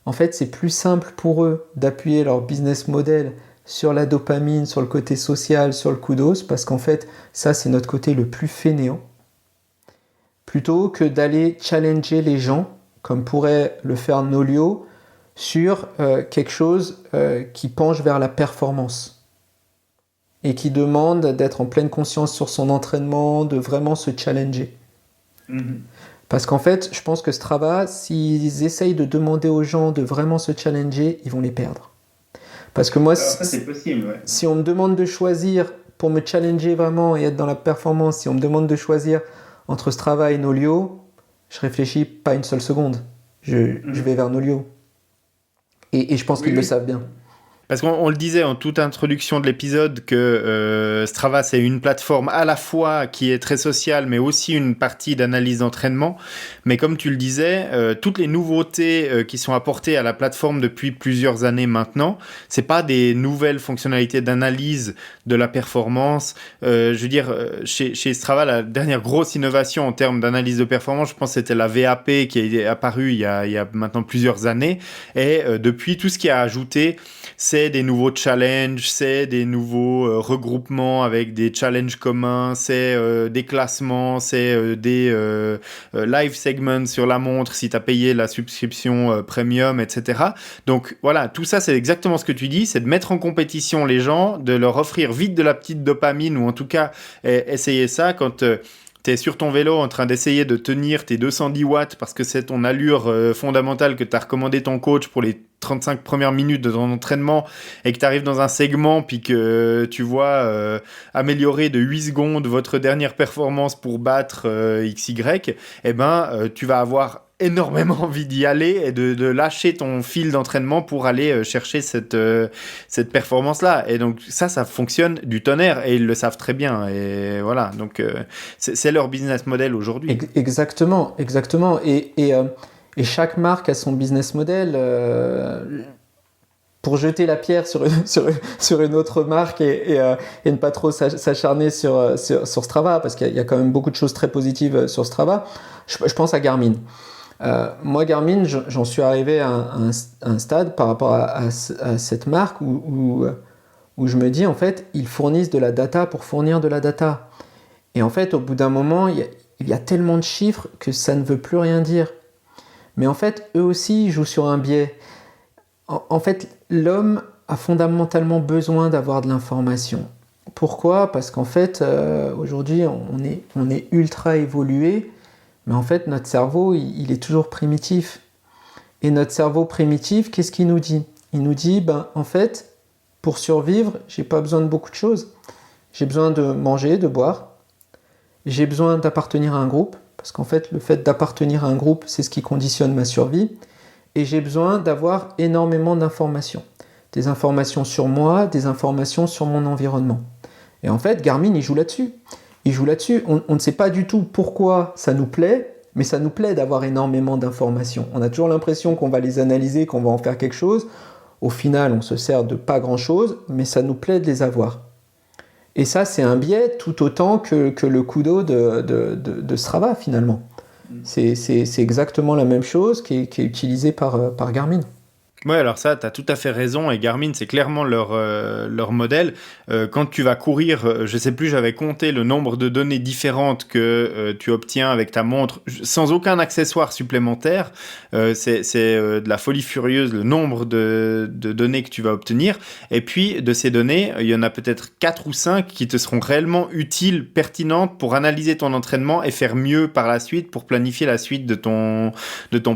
en fait, c'est plus simple pour eux d'appuyer leur business model sur la dopamine, sur le côté social, sur le kudos, parce qu'en fait, ça, c'est notre côté le plus fainéant, plutôt que d'aller challenger les gens, comme pourrait le faire Nolio, sur quelque chose qui penche vers la performance et qui demande d'être en pleine conscience sur son entraînement, de vraiment se challenger. Parce qu'en fait, je pense que Strava, s'ils essayent de demander aux gens de vraiment se challenger, ils vont les perdre. Parce que moi, ça, c'est possible, ouais. Si on me demande de choisir pour me challenger vraiment et être dans la performance, si on me demande de choisir entre Strava et Nolio, je réfléchis pas une seule seconde. Je vais vers Nolio. Et je pense qu'ils le savent bien. Parce qu'on le disait en toute introduction de l'épisode que Strava, c'est une plateforme à la fois qui est très sociale, mais aussi une partie d'analyse d'entraînement. Mais comme tu le disais, toutes les nouveautés qui sont apportées à la plateforme depuis plusieurs années maintenant, c'est pas des nouvelles fonctionnalités d'analyse de la performance. Je veux dire, chez Strava, la dernière grosse innovation en termes d'analyse de performance, je pense que c'était la VAP qui est apparue il y a maintenant plusieurs années. Et depuis, tout ce qui a ajouté, c'est des nouveaux challenges, c'est des nouveaux regroupements avec des challenges communs, c'est des classements, c'est des live segments sur la montre si tu as payé la subscription premium, etc. Donc voilà, tout ça, c'est exactement ce que tu dis, c'est de mettre en compétition les gens, de leur offrir vite de la petite dopamine, ou en tout cas, essayer ça quand... tu es sur ton vélo en train d'essayer de tenir tes 210 watts parce que c'est ton allure fondamentale que t'as recommandé ton coach pour les 35 premières minutes de ton entraînement et que tu arrives dans un segment puis que tu vois améliorer de 8 secondes votre dernière performance pour battre XY, eh ben, tu vas avoir énormément envie d'y aller et de lâcher ton fil d'entraînement pour aller chercher cette performance-là. Et donc ça fonctionne du tonnerre et ils le savent très bien. Et voilà, donc c'est leur business model aujourd'hui. Exactement. Et chaque marque a son business model. Pour jeter la pierre sur une autre marque et ne pas trop s'acharner sur Strava, parce qu'il y a quand même beaucoup de choses très positives sur Strava, je pense à Garmin. Moi, Garmin, j'en suis arrivé à un stade par rapport à cette marque où je me dis, en fait, ils fournissent de la data pour fournir de la data. Et en fait, au bout d'un moment, il y a tellement de chiffres que ça ne veut plus rien dire. Mais en fait, eux aussi, ils jouent sur un biais. En fait, l'homme a fondamentalement besoin d'avoir de l'information. Pourquoi ? Parce qu'en fait, aujourd'hui, on est ultra évolué, mais en fait, notre cerveau, il est toujours primitif. Et notre cerveau primitif, qu'est-ce qu'il nous dit ? Il nous dit, en fait, pour survivre, j'ai pas besoin de beaucoup de choses. J'ai besoin de manger, de boire. J'ai besoin d'appartenir à un groupe, parce qu'en fait, le fait d'appartenir à un groupe, c'est ce qui conditionne ma survie. Et j'ai besoin d'avoir énormément d'informations. Des informations sur moi, des informations sur mon environnement. Et en fait, Garmin, il joue là-dessus. On ne sait pas du tout pourquoi ça nous plaît, mais ça nous plaît d'avoir énormément d'informations. On a toujours l'impression qu'on va les analyser, qu'on va en faire quelque chose. Au final, on se sert de pas grand-chose, mais ça nous plaît de les avoir. Et ça, c'est un biais tout autant que le kudo de Strava, finalement. C'est exactement la même chose qui est utilisée par Garmin. Ouais, alors ça, tu as tout à fait raison. Et Garmin, c'est clairement leur modèle. Quand tu vas courir, je sais plus, j'avais compté le nombre de données différentes que tu obtiens avec ta montre sans aucun accessoire supplémentaire. C'est de la folie furieuse le nombre de données que tu vas obtenir. Et puis, de ces données, il y en a peut-être 4 ou 5 qui te seront réellement utiles, pertinentes pour analyser ton entraînement et faire mieux par la suite pour planifier la suite de ton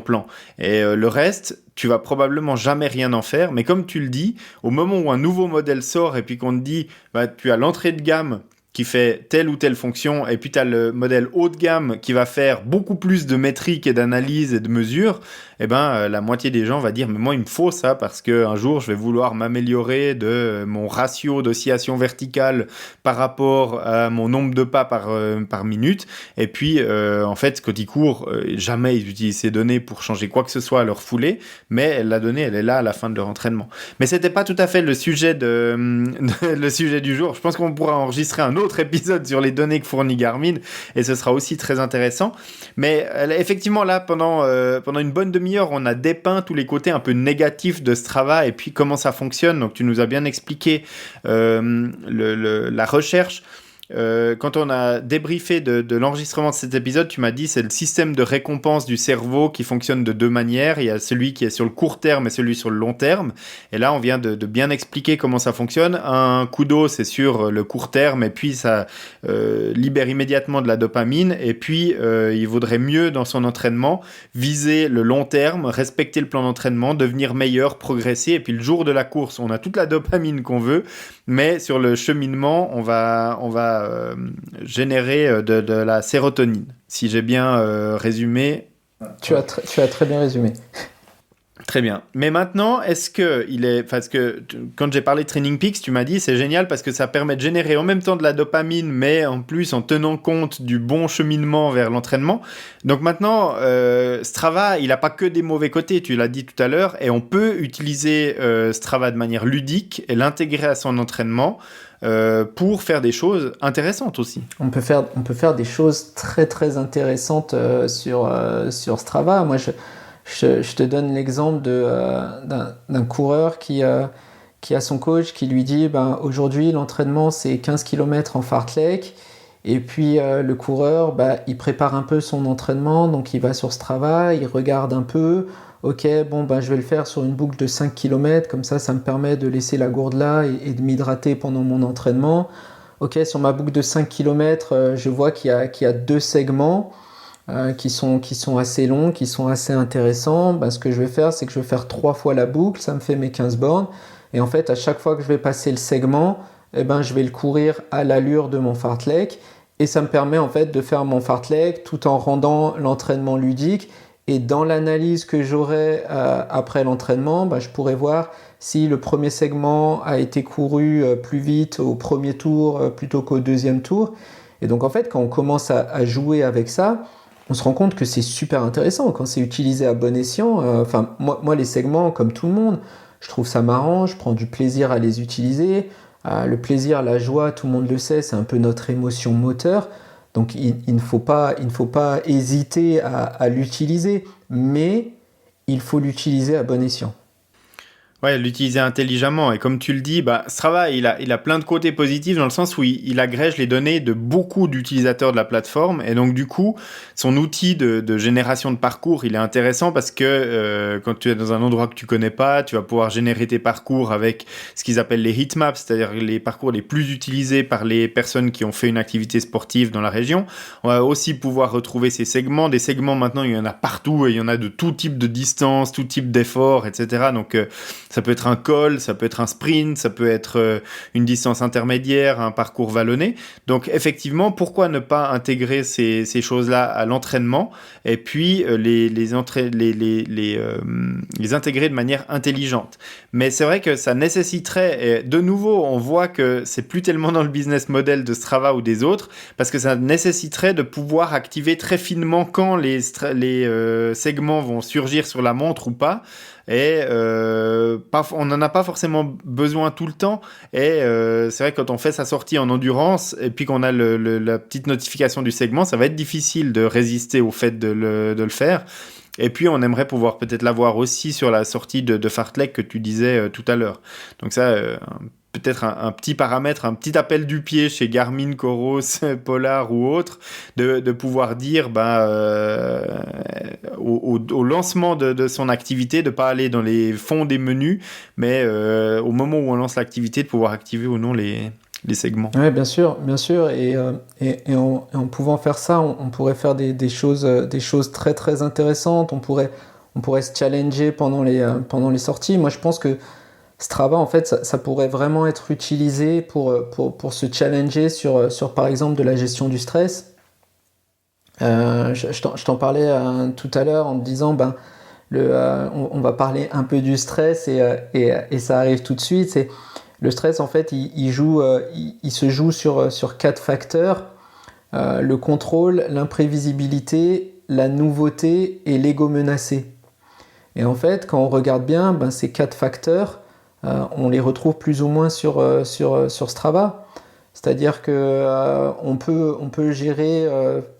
plan. Et le reste, tu vas probablement jamais rien en faire, mais comme tu le dis, au moment où un nouveau modèle sort et puis qu'on te dit, tu as l'entrée de gamme qui fait telle ou telle fonction, et puis tu as le modèle haut de gamme qui va faire beaucoup plus de métriques et d'analyses et de mesures, eh ben, la moitié des gens va dire, mais moi, il me faut ça parce qu'un jour, je vais vouloir m'améliorer de mon ratio d'oscillation verticale par rapport à mon nombre de pas par minute. Et puis, en fait, quand ils courent, jamais ils utilisent ces données pour changer quoi que ce soit à leur foulée, mais la donnée, elle est là à la fin de leur entraînement. Mais c'était pas tout à fait le sujet le sujet du jour. Je pense qu'on pourra enregistrer un autre épisode sur les données que fournit Garmin, et ce sera aussi très intéressant. Mais effectivement, là, pendant une bonne demi-heure, on a dépeint tous les côtés un peu négatifs de Strava et puis comment ça fonctionne. Donc tu nous as bien expliqué la recherche. Quand on a débriefé de l'enregistrement de cet épisode, tu m'as dit c'est le système de récompense du cerveau qui fonctionne de deux manières. Il y a celui qui est sur le court terme et celui sur le long terme. Et là, on vient de bien expliquer comment ça fonctionne. Un kudo, c'est sur le court terme et puis ça libère immédiatement de la dopamine. Et puis, il vaudrait mieux dans son entraînement viser le long terme, respecter le plan d'entraînement, devenir meilleur, progresser. Et puis le jour de la course, on a toute la dopamine qu'on veut, mais sur le cheminement, on va générer de la sérotonine, si j'ai bien résumé. Tu as très bien résumé. Très bien. Mais maintenant, est-ce que parce que quand j'ai parlé de Training Peaks, tu m'as dit c'est génial parce que ça permet de générer en même temps de la dopamine, mais en plus en tenant compte du bon cheminement vers l'entraînement. Donc maintenant, Strava, il n'a pas que des mauvais côtés, tu l'as dit tout à l'heure, et on peut utiliser Strava de manière ludique et l'intégrer à son entraînement pour faire des choses intéressantes aussi. On peut faire des choses très très intéressantes sur Strava. Moi, je te donne l'exemple d'un coureur qui a son coach qui lui dit aujourd'hui l'entraînement c'est 15 km en fartlek et puis le coureur il prépare un peu son entraînement, donc il va sur Strava, il regarde un peu, ok je vais le faire sur une boucle de 5 km, comme ça me permet de laisser la gourde là et de m'hydrater pendant mon entraînement. Ok, sur ma boucle de 5 km je vois qu'il y a 2 segments qui sont assez longs, qui sont assez intéressants. Ce que je vais faire, c'est que je vais faire 3 fois la boucle, ça me fait mes 15 bornes. Et en fait, à chaque fois que je vais passer le segment, je vais le courir à l'allure de mon fartlek. Et ça me permet en fait de faire mon fartlek tout en rendant l'entraînement ludique. Et dans l'analyse que j'aurai après l'entraînement, je pourrais voir si le premier segment a été couru plus vite au premier tour plutôt qu'au deuxième tour. Et donc en fait, quand on commence à jouer avec ça, on se rend compte que c'est super intéressant quand c'est utilisé à bon escient. Moi, les segments, comme tout le monde, je trouve ça marrant, je prends du plaisir à les utiliser. Le plaisir, la joie, tout le monde le sait, c'est un peu notre émotion moteur. Donc il ne faut pas hésiter à l'utiliser, mais il faut l'utiliser à bon escient. Ouais, l'utiliser intelligemment. Et comme tu le dis, Strava, il a plein de côtés positifs dans le sens où il agrège les données de beaucoup d'utilisateurs de la plateforme. Et donc, du coup, son outil de génération de parcours, il est intéressant parce que quand tu es dans un endroit que tu connais pas, tu vas pouvoir générer tes parcours avec ce qu'ils appellent les heatmaps, c'est-à-dire les parcours les plus utilisés par les personnes qui ont fait une activité sportive dans la région. On va aussi pouvoir retrouver ces segments. Des segments, maintenant, il y en a partout et il y en a de tout type de distance, tout type d'effort, etc. Donc, ça peut être un col, ça peut être un sprint, ça peut être une distance intermédiaire, un parcours vallonné. Donc effectivement, pourquoi ne pas intégrer ces choses-là à l'entraînement et puis les intégrer de manière intelligente. Mais c'est vrai que ça nécessiterait, et de nouveau, on voit que c'est plus tellement dans le business model de Strava ou des autres, parce que ça nécessiterait de pouvoir activer très finement quand les segments vont surgir sur la montre ou pas. Et on n'en a pas forcément besoin tout le temps. Et c'est vrai que quand on fait sa sortie en endurance et puis qu'on a la petite notification du segment, ça va être difficile de résister au fait de le faire. Et puis, on aimerait pouvoir peut-être l'avoir aussi sur la sortie de fartlek que tu disais tout à l'heure. Donc ça, peut-être un petit paramètre, un petit appel du pied chez Garmin, Coros, Polar ou autre, de pouvoir dire au lancement de son activité, de ne pas aller dans les fonds des menus, mais au moment où on lance l'activité, de pouvoir activer ou non les segments. Oui, bien sûr. Et en pouvant faire ça, on pourrait faire des choses très très intéressantes. On pourrait se challenger pendant les sorties. Moi, je pense que Strava, en fait, ça pourrait vraiment être utilisé pour se challenger sur par exemple de la gestion du stress. Je t'en parlais tout à l'heure en te disant on va parler un peu du stress et ça arrive tout de suite. Le stress, en fait, il se joue sur 4 facteurs. Le contrôle, l'imprévisibilité, la nouveauté et l'ego menacé. Et en fait, quand on regarde bien, ces 4 facteurs, on les retrouve plus ou moins sur Strava. C'est-à-dire que on peut gérer,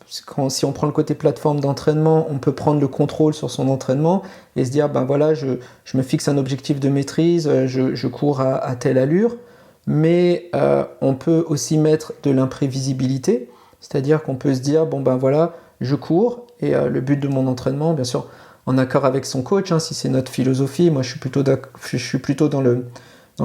si on prend le côté plateforme d'entraînement, on peut prendre le contrôle sur son entraînement et se dire, je me fixe un objectif de maîtrise, je cours à telle allure. Mais on peut aussi mettre de l'imprévisibilité, c'est-à-dire qu'on peut se dire, je cours et le but de mon entraînement, bien sûr, en accord avec son coach, si c'est notre philosophie. Moi, je suis plutôt dans le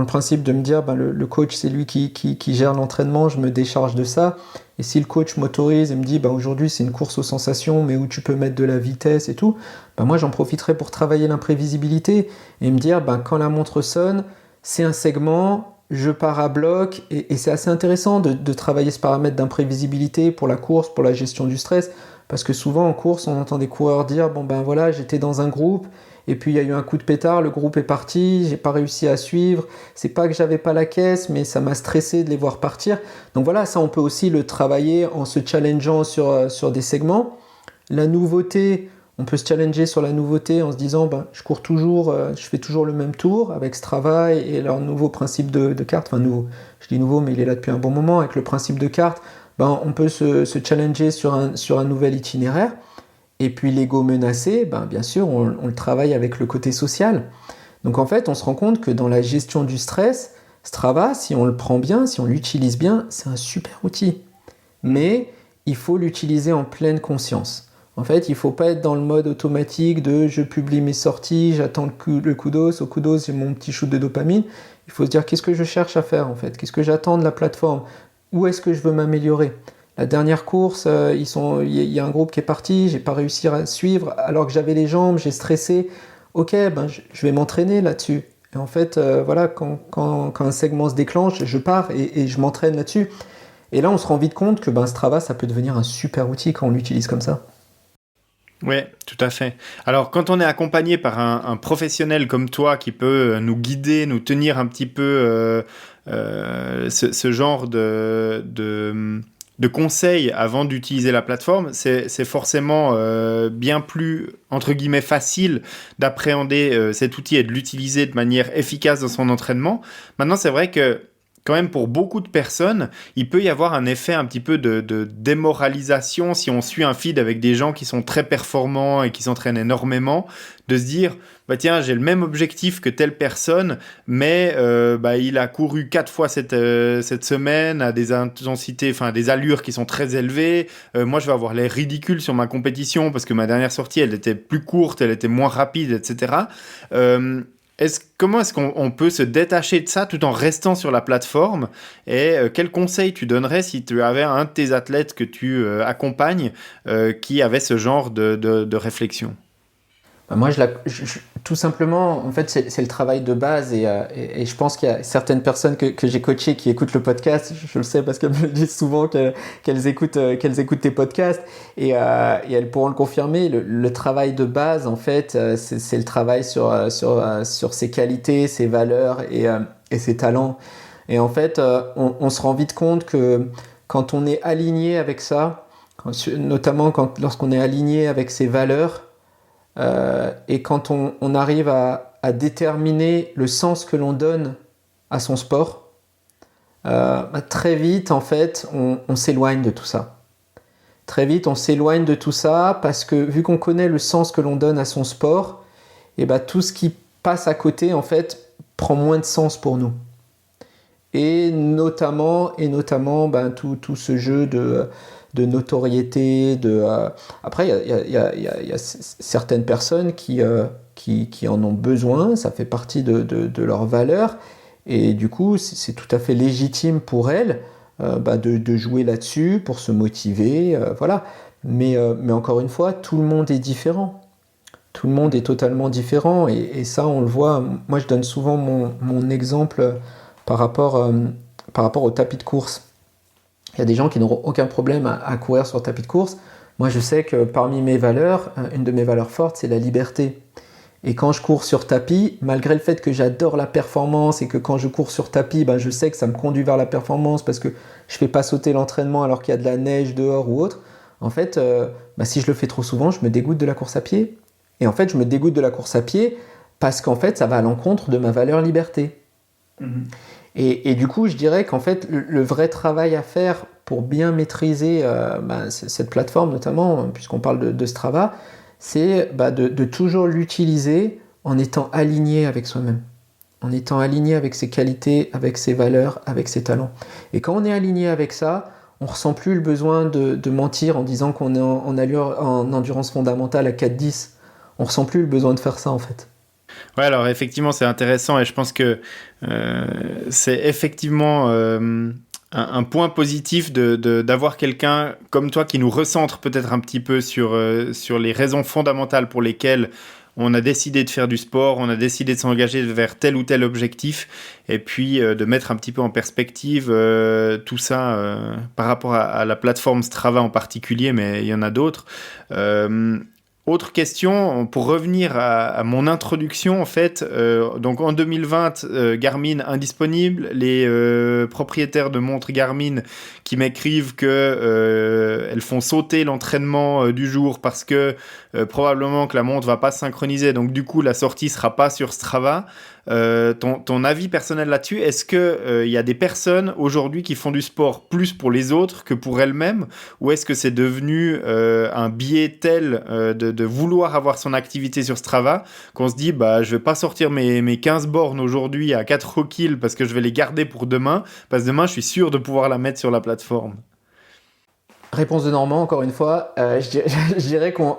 principe de me dire, le coach, c'est lui qui gère l'entraînement, je me décharge de ça. Et si le coach m'autorise et me dit, aujourd'hui, c'est une course aux sensations, mais où tu peux mettre de la vitesse et tout, moi, j'en profiterai pour travailler l'imprévisibilité et me dire, quand la montre sonne, c'est un segment, je pars à bloc. Et c'est assez intéressant de travailler ce paramètre d'imprévisibilité pour la course, pour la gestion du stress. Parce que souvent en course, on entend des coureurs dire j'étais dans un groupe et puis il y a eu un coup de pétard, le groupe est parti, j'ai pas réussi à suivre, c'est pas que j'avais pas la caisse, mais ça m'a stressé de les voir partir. Donc voilà, ça on peut aussi le travailler en se challengeant sur des segments. La nouveauté, on peut se challenger sur la nouveauté en se disant je cours toujours, je fais toujours le même tour avec Strava et leur nouveau principe de carte, enfin nouveau, je dis nouveau mais il est là depuis un bon moment, avec le principe de carte, on peut se challenger sur un nouvel itinéraire. Et puis l'ego menacé, bien sûr, on le travaille avec le côté social. Donc en fait, on se rend compte que dans la gestion du stress, Strava, si on le prend bien, si on l'utilise bien, c'est un super outil. Mais il faut l'utiliser en pleine conscience. En fait, il ne faut pas être dans le mode automatique de je publie mes sorties, j'attends le kudos, au kudos j'ai mon petit shoot de dopamine. Il faut se dire qu'est-ce que je cherche à faire en fait, qu'est-ce que j'attends de la plateforme, où est-ce que je veux m'améliorer. La dernière course, il y a un groupe qui est parti, j'ai pas réussi à suivre, alors que j'avais les jambes, j'ai stressé. Ok, je vais m'entraîner là-dessus. Et en fait, voilà, quand un segment se déclenche, je pars et je m'entraîne là-dessus. Et là, on se rend vite compte que Strava, ça peut devenir un super outil quand on l'utilise comme ça. Oui, tout à fait. Alors, quand on est accompagné par un professionnel comme toi qui peut nous guider, nous tenir un petit peu ce genre de conseils avant d'utiliser la plateforme, c'est forcément bien plus, entre guillemets, facile d'appréhender cet outil et de l'utiliser de manière efficace dans son entraînement. Maintenant, c'est vrai que quand même pour beaucoup de personnes, il peut y avoir un effet un petit peu de démoralisation si on suit un feed avec des gens qui sont très performants et qui s'entraînent énormément, de se dire tiens, j'ai le même objectif que telle personne, mais il a couru 4 fois cette semaine à des intensités, enfin des allures qui sont très élevées. Moi, je vais avoir l'air ridicule sur ma compétition parce que ma dernière sortie, elle était plus courte, elle était moins rapide, etc. Comment est-ce qu'on peut se détacher de ça tout en restant sur la plateforme? Et quel conseil tu donnerais si tu avais un de tes athlètes que tu accompagnes qui avait ce genre de réflexion? Moi, tout simplement, en fait, c'est le travail de base et je pense qu'il y a certaines personnes que j'ai coachées qui écoutent le podcast. Je le sais parce qu'elles me disent souvent qu'elles écoutent tes podcasts et elles pourront le confirmer. Le travail de base, en fait, c'est le travail sur ses qualités, ses valeurs et ses talents. Et en fait, on se rend vite compte que quand on est aligné avec ça, notamment lorsqu'on est aligné avec ses valeurs, et quand on arrive à déterminer le sens que l'on donne à son sport, très vite en fait on s'éloigne de tout ça. Très vite on s'éloigne de tout ça parce que vu qu'on connaît le sens que l'on donne à son sport, et tout ce qui passe à côté en fait prend moins de sens pour nous. Et notamment tout ce jeu de notoriété. Après, il y a certaines personnes qui en ont besoin, ça fait partie de leurs valeurs, et du coup, c'est tout à fait légitime pour elles de jouer là-dessus, pour se motiver, voilà. Mais encore une fois, tout le monde est différent. Tout le monde est totalement différent, et ça, on le voit. Moi, je donne souvent mon exemple par rapport au tapis de course. Il y a des gens qui n'auront aucun problème à courir sur tapis de course. Moi, je sais que parmi mes valeurs, une de mes valeurs fortes, c'est la liberté. Et quand je cours sur tapis, malgré le fait que j'adore la performance et que quand je cours sur tapis, je sais que ça me conduit vers la performance parce que je ne fais pas sauter l'entraînement alors qu'il y a de la neige dehors ou autre, en fait, si je le fais trop souvent, je me dégoûte de la course à pied. Et en fait, je me dégoûte de la course à pied parce qu'en fait, ça va à l'encontre de ma valeur liberté. Mmh. Et du coup, je dirais qu'en fait, le vrai travail à faire pour bien maîtriser cette plateforme, notamment, puisqu'on parle de Strava, c'est de toujours l'utiliser en étant aligné avec soi-même, en étant aligné avec ses qualités, avec ses valeurs, avec ses talents. Et quand on est aligné avec ça, on ne ressent plus le besoin de mentir en disant qu'on est en endurance fondamentale à 4-10. On ne ressent plus le besoin de faire ça, en fait. Ouais, alors effectivement, c'est intéressant et je pense que c'est effectivement un point positif d'avoir quelqu'un comme toi qui nous recentre peut-être un petit peu sur les raisons fondamentales pour lesquelles on a décidé de faire du sport, on a décidé de s'engager vers tel ou tel objectif, et puis de mettre un petit peu en perspective tout ça par rapport à la plateforme Strava en particulier, mais il y en a d'autres. Autre question, pour revenir à mon introduction, en fait, donc en 2020, Garmin indisponible, les propriétaires de montres Garmin qui m'écrivent que elles font sauter l'entraînement du jour parce que probablement que la montre va pas se synchroniser, donc du coup la sortie sera pas sur Strava. Ton avis personnel là-dessus, est-ce que y a des personnes aujourd'hui qui font du sport plus pour les autres que pour elles-mêmes, ou est-ce que c'est devenu un biais tel de vouloir avoir son activité sur Strava qu'on se dit bah je vais pas sortir mes 15 bornes aujourd'hui à 4 kills parce que je vais les garder pour demain, parce que demain je suis sûr de pouvoir la mettre sur la plateforme. Réponse de Normand, encore une fois, je dirais qu'on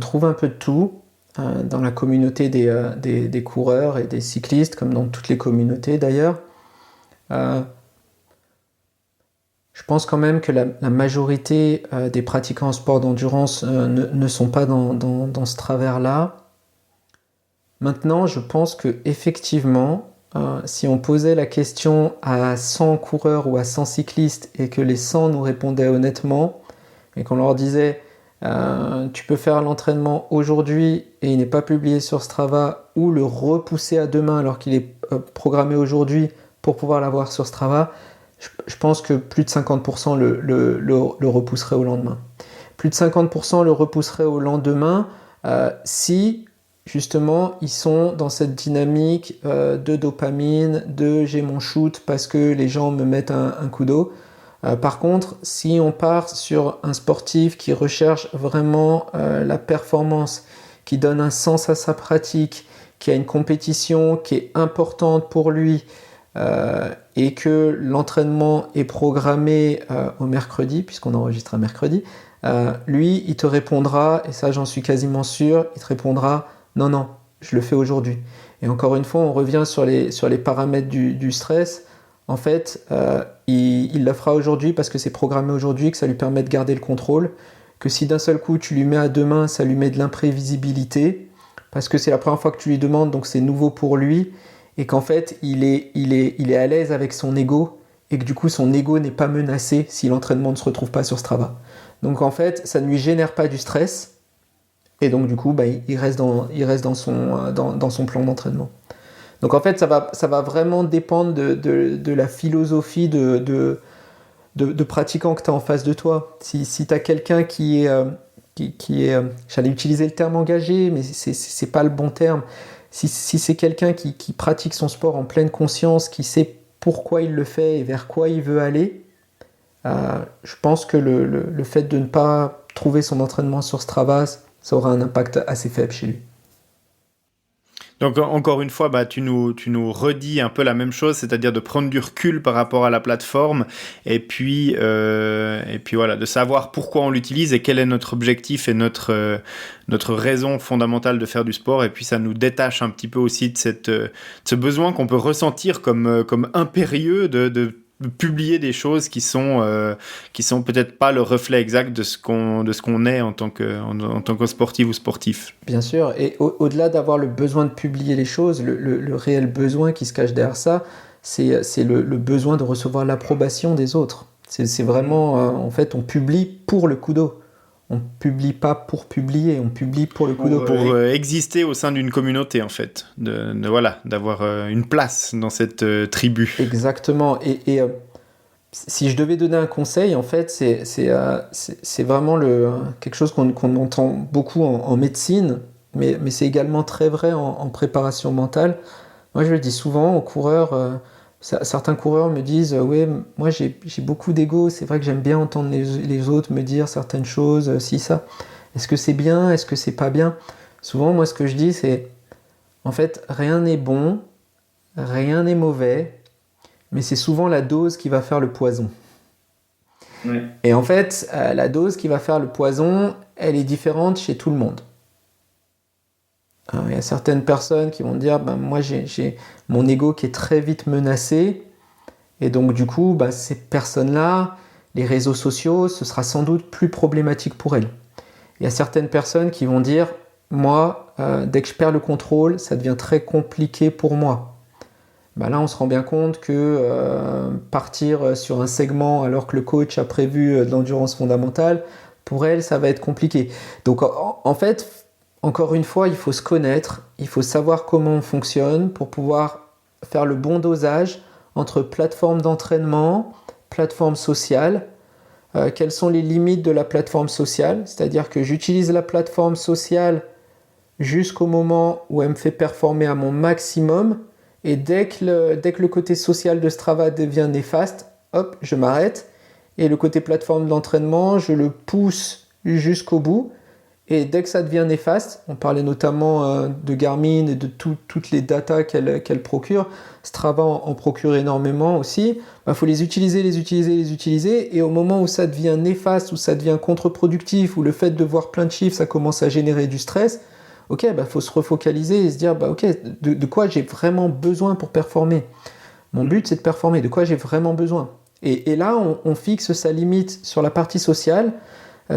trouve un peu de tout dans la communauté des coureurs et des cyclistes, comme dans toutes les communautés d'ailleurs. Je pense quand même que la majorité des pratiquants en sport d'endurance ne sont pas dans ce travers-là. Maintenant, je pense que effectivement, si on posait la question à 100 coureurs ou à 100 cyclistes et que les 100 nous répondaient honnêtement et qu'on leur disait tu peux faire l'entraînement aujourd'hui et il n'est pas publié sur Strava, ou le repousser à demain alors qu'il est programmé aujourd'hui pour pouvoir l'avoir sur Strava, je pense que plus de 50% le repousseraient au lendemain. Plus de 50% le repousseraient au lendemain si justement ils sont dans cette dynamique de dopamine, de j'ai mon shoot parce que les gens me mettent un coup d'eau. Par contre, si on part sur un sportif qui recherche vraiment la performance, qui donne un sens à sa pratique, qui a une compétition qui est importante pour lui, et que l'entraînement est programmé au mercredi, puisqu'on enregistre un mercredi, lui, il te répondra, et ça j'en suis quasiment sûr, il te répondra non, je le fais aujourd'hui. Et encore une fois, on revient sur les paramètres du stress. En fait, il le fera aujourd'hui parce que c'est programmé aujourd'hui, que ça lui permet de garder le contrôle, que si d'un seul coup tu lui mets à demain, ça lui met de l'imprévisibilité, parce que c'est la première fois que tu lui demandes, donc c'est nouveau pour lui, et qu'en fait, il est à l'aise avec son ego, et que du coup, son ego n'est pas menacé si l'entraînement ne se retrouve pas sur Strava. Donc en fait, ça ne lui génère pas du stress, et donc du coup, bah, il reste dans son plan d'entraînement. Donc en fait, ça va vraiment dépendre de la philosophie de pratiquant que tu as en face de toi. Si tu as quelqu'un qui est j'allais utiliser le terme engagé, mais c'est pas le bon terme. Si c'est quelqu'un qui pratique son sport en pleine conscience, qui sait pourquoi il le fait et vers quoi il veut aller, je pense que le fait de ne pas trouver son entraînement sur Strava, ça aura un impact assez faible chez lui. Donc encore une fois, bah, tu nous redis un peu la même chose, c'est-à-dire de prendre du recul par rapport à la plateforme, et puis voilà, de savoir pourquoi on l'utilise et quel est notre objectif et notre raison fondamentale de faire du sport, et puis ça nous détache un petit peu aussi de ce besoin qu'on peut ressentir comme impérieux de publier des choses qui sont peut-être pas le reflet exact de ce qu'on est en tant que sportif ou sportif. Bien sûr, et au-delà d'avoir le besoin de publier les choses, le réel besoin qui se cache derrière ça, c'est le besoin de recevoir l'approbation des autres. C'est vraiment, en fait, on publie pour le coup d'eau. On publie pas pour publier, on publie pour le coup d'eau. Pour exister au sein d'une communauté, en fait. Voilà, d'avoir une place dans cette tribu. Exactement. Et si je devais donner un conseil, en fait, c'est vraiment quelque chose qu'on entend beaucoup en médecine, mais c'est également très vrai en préparation mentale. Moi, je le dis souvent aux coureurs. Certains coureurs me disent ouais, moi j'ai beaucoup d'ego, c'est vrai que j'aime bien entendre les autres me dire certaines choses, si ça. Est-ce que c'est bien, est-ce que c'est pas bien? Souvent, moi, ce que je dis, c'est en fait, rien n'est bon, rien n'est mauvais, mais c'est souvent la dose qui va faire le poison. Ouais. Et en fait, la dose qui va faire le poison, elle est différente chez tout le monde. Il y a certaines personnes qui vont dire moi j'ai mon ego qui est très vite menacé, et donc du coup ces personnes-là, les réseaux sociaux, ce sera sans doute plus problématique pour elles. Il y a certaines personnes qui vont dire moi dès que je perds le contrôle, ça devient très compliqué pour moi. Là on se rend bien compte que partir sur un segment alors que le coach a prévu de l'endurance fondamentale, pour elle, ça va être compliqué. Donc en fait, encore une fois, il faut se connaître, il faut savoir comment on fonctionne pour pouvoir faire le bon dosage entre plateforme d'entraînement, plateforme sociale. Quelles sont les limites de la plateforme sociale? C'est-à-dire que j'utilise la plateforme sociale jusqu'au moment où elle me fait performer à mon maximum, et dès que le côté social de Strava devient néfaste, hop, je m'arrête, et le côté plateforme d'entraînement, je le pousse jusqu'au bout, et dès que ça devient néfaste, on parlait notamment de Garmin et de toutes les datas qu'elle procure, Strava en procure énormément aussi, faut les utiliser, et au moment où ça devient néfaste, où ça devient contre-productif, où le fait de voir plein de chiffres, ça commence à générer du stress, ok, faut se refocaliser et se dire, ok, de quoi j'ai vraiment besoin pour performer? Mon but, c'est de performer. De quoi j'ai vraiment besoin? Et là, on fixe sa limite sur la partie sociale,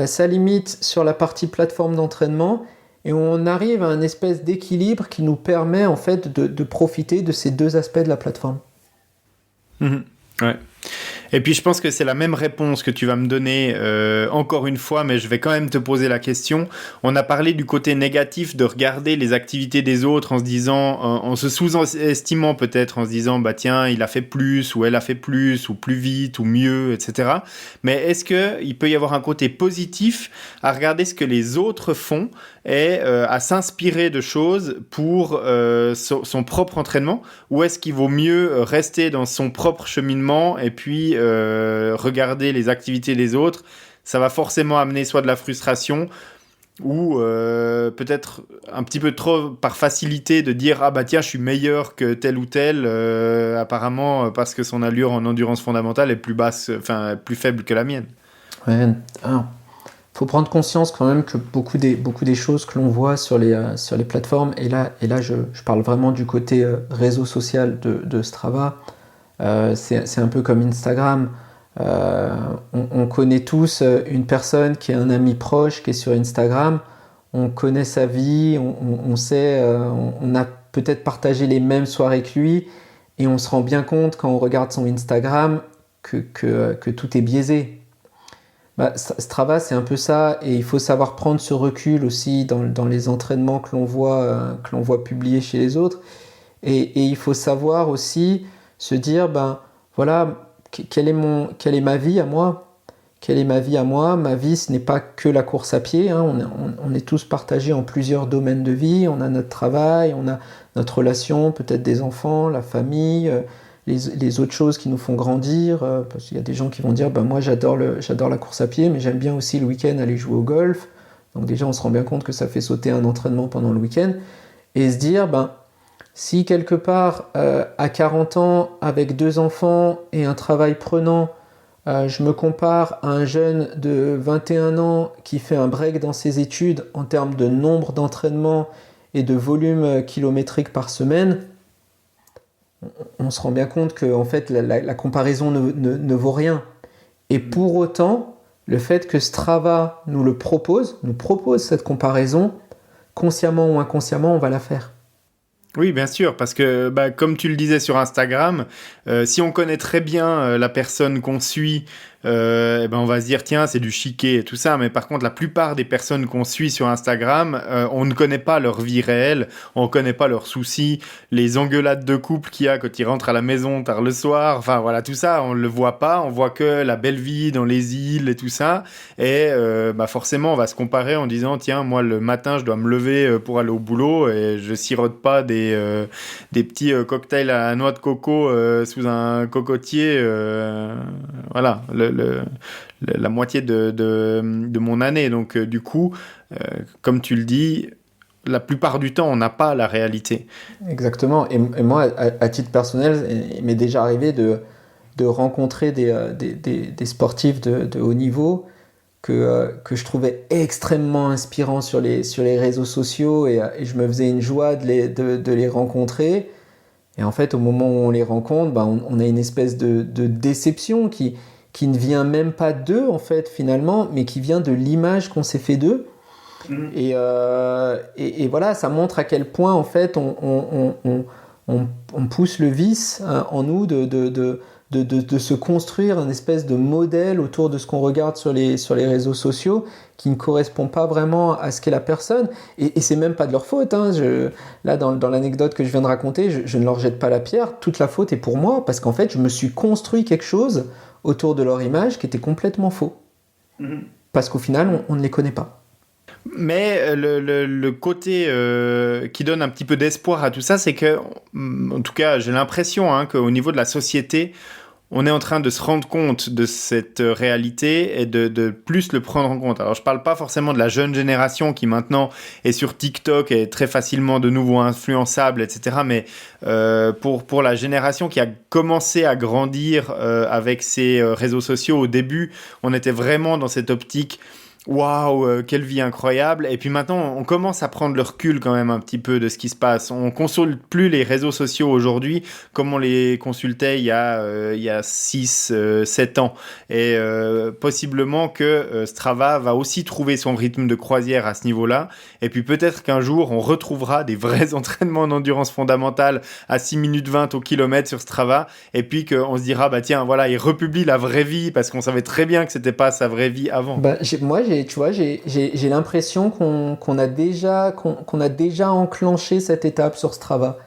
sa limite sur la partie plateforme d'entraînement, et on arrive à un espèce d'équilibre qui nous permet en fait de profiter de ces deux aspects de la plateforme. Ouais. Et puis je pense que c'est la même réponse que tu vas me donner encore une fois, mais je vais quand même te poser la question. On a parlé du côté négatif de regarder les activités des autres en se disant, en se sous-estimant peut-être, en se disant tiens, il a fait plus ou elle a fait plus ou plus vite ou mieux, etc. Mais est-ce qu'il peut y avoir un côté positif à regarder ce que les autres font et à s'inspirer de choses pour son propre entraînement, ou est-ce qu'il vaut mieux rester dans son propre cheminement et puis regarder les activités des autres? Ça va forcément amener soit de la frustration ou peut-être un petit peu trop par facilité de dire tiens, je suis meilleur que tel ou tel apparemment parce que son allure en endurance fondamentale est plus basse, enfin plus faible que la mienne. Ouais, alors, faut prendre conscience quand même que beaucoup des choses que l'on voit sur les plateformes, et là je parle vraiment du côté réseau social de Strava, c'est un peu comme Instagram. On connaît tous une personne qui est un ami proche qui est sur Instagram, on connaît sa vie, on sait, on a peut-être partagé les mêmes soirées que lui, et on se rend bien compte quand on regarde son Instagram que tout est biaisé. Strava, c'est un peu ça, et il faut savoir prendre ce recul aussi dans les entraînements que l'on voit publiés chez les autres, et il faut savoir aussi se dire, voilà, quelle est ma vie à moi? Quelle est ma vie à moi? Ma vie, ce n'est pas que la course à pied, hein. On est tous partagés en plusieurs domaines de vie, on a notre travail, on a notre relation, peut-être des enfants, la famille, les autres choses qui nous font grandir, parce qu'il y a des gens qui vont dire moi j'adore la course à pied, mais j'aime bien aussi le week-end aller jouer au golf. Donc déjà on se rend bien compte que ça fait sauter un entraînement pendant le week-end, et se dire si quelque part à 40 ans avec 2 enfants et un travail prenant, je me compare à un jeune de 21 ans qui fait un break dans ses études en termes de nombre d'entraînements et de volume kilométrique par semaine, on se rend bien compte que en fait, la comparaison ne vaut rien. Et pour autant, le fait que Strava nous propose cette comparaison, consciemment ou inconsciemment, on va la faire. Oui, bien sûr, parce que comme tu le disais sur Instagram, si on connaît très bien la personne qu'on suit, on va se dire tiens, c'est du chiquet et tout ça, mais par contre la plupart des personnes qu'on suit sur Instagram, on ne connaît pas leur vie réelle, on ne connaît pas leurs soucis, les engueulades de couple qu'il y a quand ils rentrent à la maison tard le soir, enfin voilà, tout ça on ne le voit pas, on voit que la belle vie dans les îles et tout ça, et forcément on va se comparer en disant tiens, moi le matin je dois me lever pour aller au boulot et je sirote pas des petits cocktails à noix de coco sous un cocotier, voilà, la moitié de mon année. Donc du coup, comme tu le dis, la plupart du temps, on n'a pas la réalité. Exactement. Et moi, à titre personnel, il m'est déjà arrivé de rencontrer des sportifs de haut niveau que je trouvais extrêmement inspirants sur les réseaux sociaux, et je me faisais une joie de les rencontrer. Et en fait, au moment où on les rencontre, on a une espèce de déception qui ne vient même pas d'eux, en fait, finalement, mais qui vient de l'image qu'on s'est fait d'eux. Et voilà, ça montre à quel point, en fait, on pousse le vice en nous de de se construire un espèce de modèle autour de ce qu'on regarde sur les réseaux sociaux qui ne correspond pas vraiment à ce qu'est la personne. Et c'est même pas de leur faute. Hein. Là, dans l'anecdote que je viens de raconter, je ne leur jette pas la pierre. Toute la faute est pour moi parce qu'en fait, je me suis construit quelque chose autour de leur image qui était complètement faux. Parce qu'au final, on ne les connaît pas. Mais le côté qui donne un petit peu d'espoir à tout ça, c'est que, en tout cas, j'ai l'impression qu'au niveau de la société, on est en train de se rendre compte de cette réalité et de plus le prendre en compte. Alors, je parle pas forcément de la jeune génération qui maintenant est sur TikTok et est très facilement de nouveau influençable, etc. Mais pour la génération qui a commencé à grandir avec ces réseaux sociaux au début, on était vraiment dans cette optique. Waouh, quelle vie incroyable. Et puis maintenant, on commence à prendre le recul quand même un petit peu de ce qui se passe. On consulte plus les réseaux sociaux aujourd'hui comme on les consultait il y a 6, 7 ans. Et possiblement que Strava va aussi trouver son rythme de croisière à ce niveau-là. Et puis peut-être qu'un jour, on retrouvera des vrais entraînements d'endurance fondamentale à 6 minutes 20 au kilomètre sur Strava. Et puis qu'on se dira, bah tiens, voilà, il republie la vraie vie parce qu'on savait très bien que c'était pas sa vraie vie avant. J'ai l'impression qu'on a déjà enclenché cette étape sur Strava.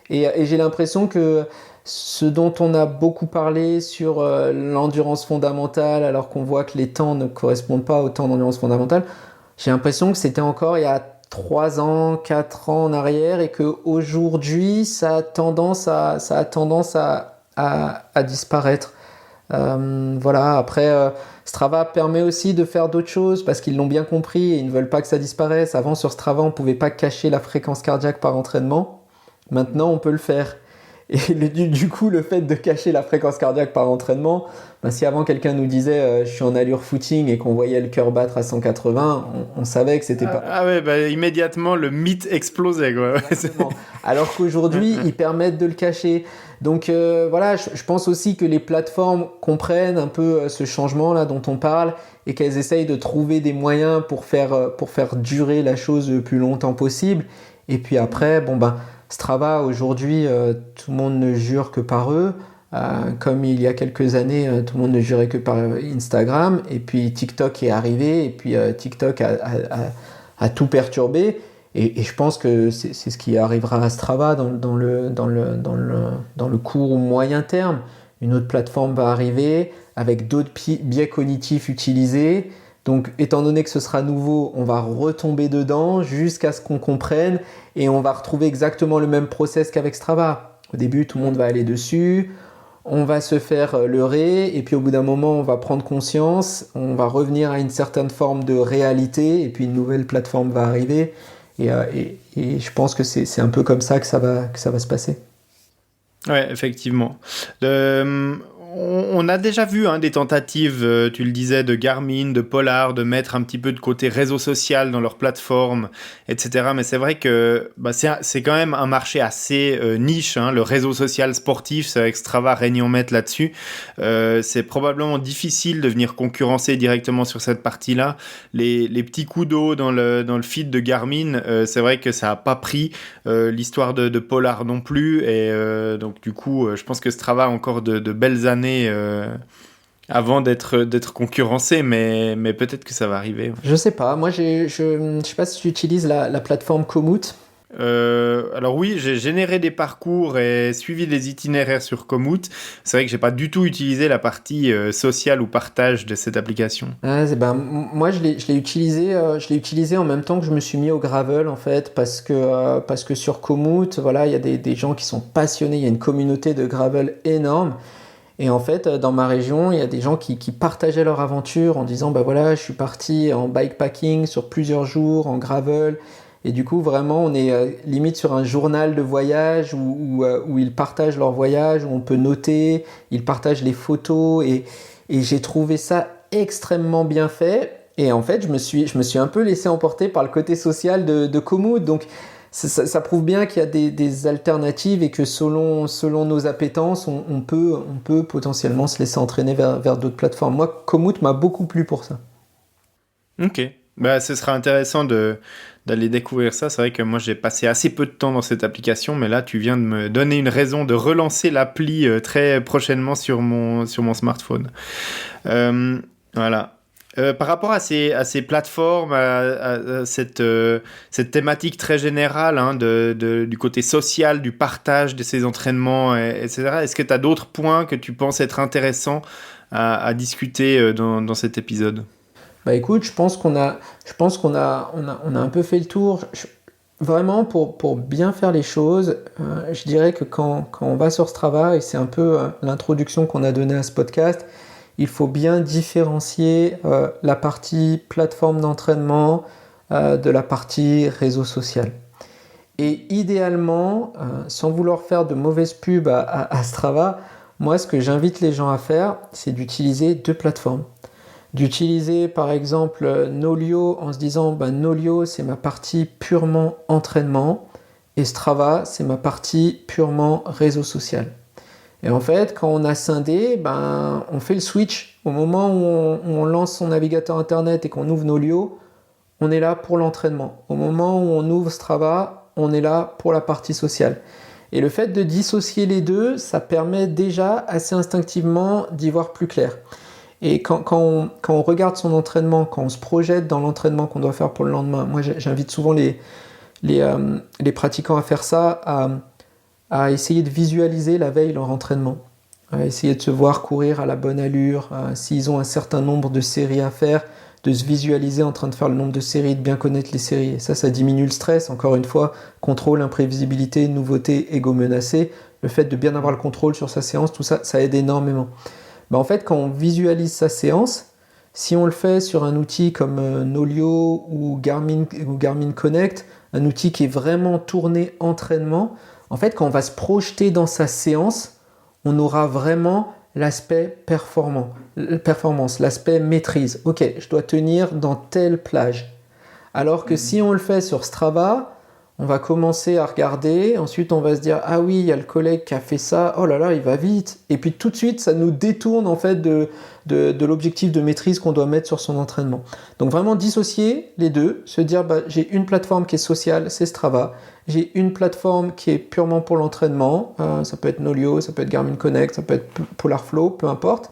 Et j'ai l'impression que ce dont on a beaucoup parlé sur l'endurance fondamentale, alors qu'on voit que les temps ne correspondent pas au temps d'endurance fondamentale, j'ai l'impression que c'était encore il y a 3 ans, 4 ans en arrière et qu'aujourd'hui, ça a tendance à disparaître. Voilà, après, Strava permet aussi de faire d'autres choses parce qu'ils l'ont bien compris et ils ne veulent pas que ça disparaisse. Avant, sur Strava, on ne pouvait pas cacher la fréquence cardiaque par entraînement. Maintenant, on peut le faire. Et du coup, le fait de cacher la fréquence cardiaque par entraînement, si avant quelqu'un nous disait je suis en allure footing et qu'on voyait le cœur battre à 180, on savait que c'était pas... Ah ouais, immédiatement, le mythe explosait, quoi. Alors qu'aujourd'hui, ils permettent de le cacher. Donc voilà, je pense aussi que les plateformes comprennent un peu ce changement-là dont on parle et qu'elles essayent de trouver des moyens pour faire durer la chose le plus longtemps possible. Et puis après, Strava, aujourd'hui, tout le monde ne jure que par eux. Comme il y a quelques années, tout le monde ne jurait que par Instagram. Et puis TikTok est arrivé. Et puis TikTok a tout perturbé. Et je pense que c'est ce qui arrivera à Strava dans le court ou moyen terme. Une autre plateforme va arriver avec d'autres biais cognitifs utilisés. Donc, étant donné que ce sera nouveau, on va retomber dedans jusqu'à ce qu'on comprenne et on va retrouver exactement le même process qu'avec Strava. Au début, tout le monde va aller dessus, on va se faire leurrer et puis au bout d'un moment, on va prendre conscience, on va revenir à une certaine forme de réalité et puis une nouvelle plateforme va arriver. Et je pense que c'est un peu comme ça que ça va se passer. Ouais, effectivement. On a déjà vu des tentatives, tu le disais, de Garmin, de Polar, de mettre un petit peu de côté réseau social dans leur plateforme, etc. Mais c'est vrai que c'est quand même un marché assez niche, le réseau social sportif, c'est avec Strava règne en maître là-dessus. C'est probablement difficile de venir concurrencer directement sur cette partie-là. Les petits coups d'eau dans le feed de Garmin, c'est vrai que ça n'a pas pris l'histoire de Polar non plus. Et donc du coup, je pense que Strava a encore de belles années avant d'être concurrencé, mais peut-être que ça va arriver. Je sais pas, moi je sais pas si tu utilises la plateforme Komoot. Alors oui, j'ai généré des parcours et suivi des itinéraires sur Komoot. C'est vrai que j'ai pas du tout utilisé la partie sociale ou partage de cette application. Moi je l'ai utilisé en même temps que je me suis mis au gravel en fait parce que sur Komoot, voilà, il y a des gens qui sont passionnés, il y a une communauté de gravel énorme. Et en fait, dans ma région, il y a des gens qui partageaient leur aventure en disant voilà, je suis parti en bikepacking sur plusieurs jours, en gravel. Et du coup, vraiment, on est limite sur un journal de voyage où ils partagent leur voyage, où on peut noter, ils partagent les photos. Et j'ai trouvé ça extrêmement bien fait. Et en fait, je me suis un peu laissé emporter par le côté social de Komoot. Donc, ça prouve bien qu'il y a des alternatives et que selon nos appétences, on peut potentiellement se laisser entraîner vers d'autres plateformes. Moi, Komoot m'a beaucoup plu pour ça. Ok. Bah, ce sera intéressant d'aller découvrir ça. C'est vrai que moi, j'ai passé assez peu de temps dans cette application, mais là, tu viens de me donner une raison de relancer l'appli très prochainement sur mon smartphone. Voilà. Par rapport à ces plateformes, à cette thématique très générale hein, du côté social, du partage de ces entraînements, etc., est-ce que tu as d'autres points que tu penses être intéressants à discuter dans cet épisode ? Bah écoute, je pense qu'on a un peu fait le tour. Vraiment, pour bien faire les choses, je dirais que quand on va sur Strava, et c'est un peu l'introduction qu'on a donnée à ce podcast, il faut bien différencier la partie plateforme d'entraînement de la partie réseau social. Et idéalement, sans vouloir faire de mauvaise pub à Strava, moi ce que j'invite les gens à faire, c'est d'utiliser deux plateformes. D'utiliser par exemple Nolio en se disant Nolio c'est ma partie purement entraînement et Strava c'est ma partie purement réseau social. Et en fait quand on a scindé, on fait le switch. Au moment où on lance son navigateur internet et qu'on ouvre Nolio, on est là pour l'entraînement. Au moment où on ouvre Strava, on est là pour la partie sociale. Et le fait de dissocier les deux, ça permet déjà assez instinctivement d'y voir plus clair. Et quand on regarde son entraînement, quand on se projette dans l'entraînement qu'on doit faire pour le lendemain, moi j'invite souvent les pratiquants à faire ça, à essayer de visualiser la veille leur entraînement, à essayer de se voir courir à la bonne allure, s'ils ont un certain nombre de séries à faire, de se visualiser en train de faire le nombre de séries, de bien connaître les séries. Et ça diminue le stress, encore une fois, contrôle, imprévisibilité, nouveauté, ego menacé. Le fait de bien avoir le contrôle sur sa séance, tout ça, ça aide énormément. En fait, quand on visualise sa séance, si on le fait sur un outil comme Nolio ou Garmin Connect, un outil qui est vraiment tourné entraînement, en fait, quand on va se projeter dans sa séance, on aura vraiment l'aspect performance, l'aspect maîtrise. Ok, je dois tenir dans telle plage. Alors que si on le fait sur Strava, on va commencer à regarder, ensuite on va se dire « Ah oui, il y a le collègue qui a fait ça, oh là là, il va vite !» Et puis tout de suite, ça nous détourne en fait de l'objectif de maîtrise qu'on doit mettre sur son entraînement. Donc vraiment dissocier les deux, se dire j'ai une plateforme qui est sociale, c'est Strava, j'ai une plateforme qui est purement pour l'entraînement, ça peut être Nolio, ça peut être Garmin Connect, ça peut être Polarflow, peu importe.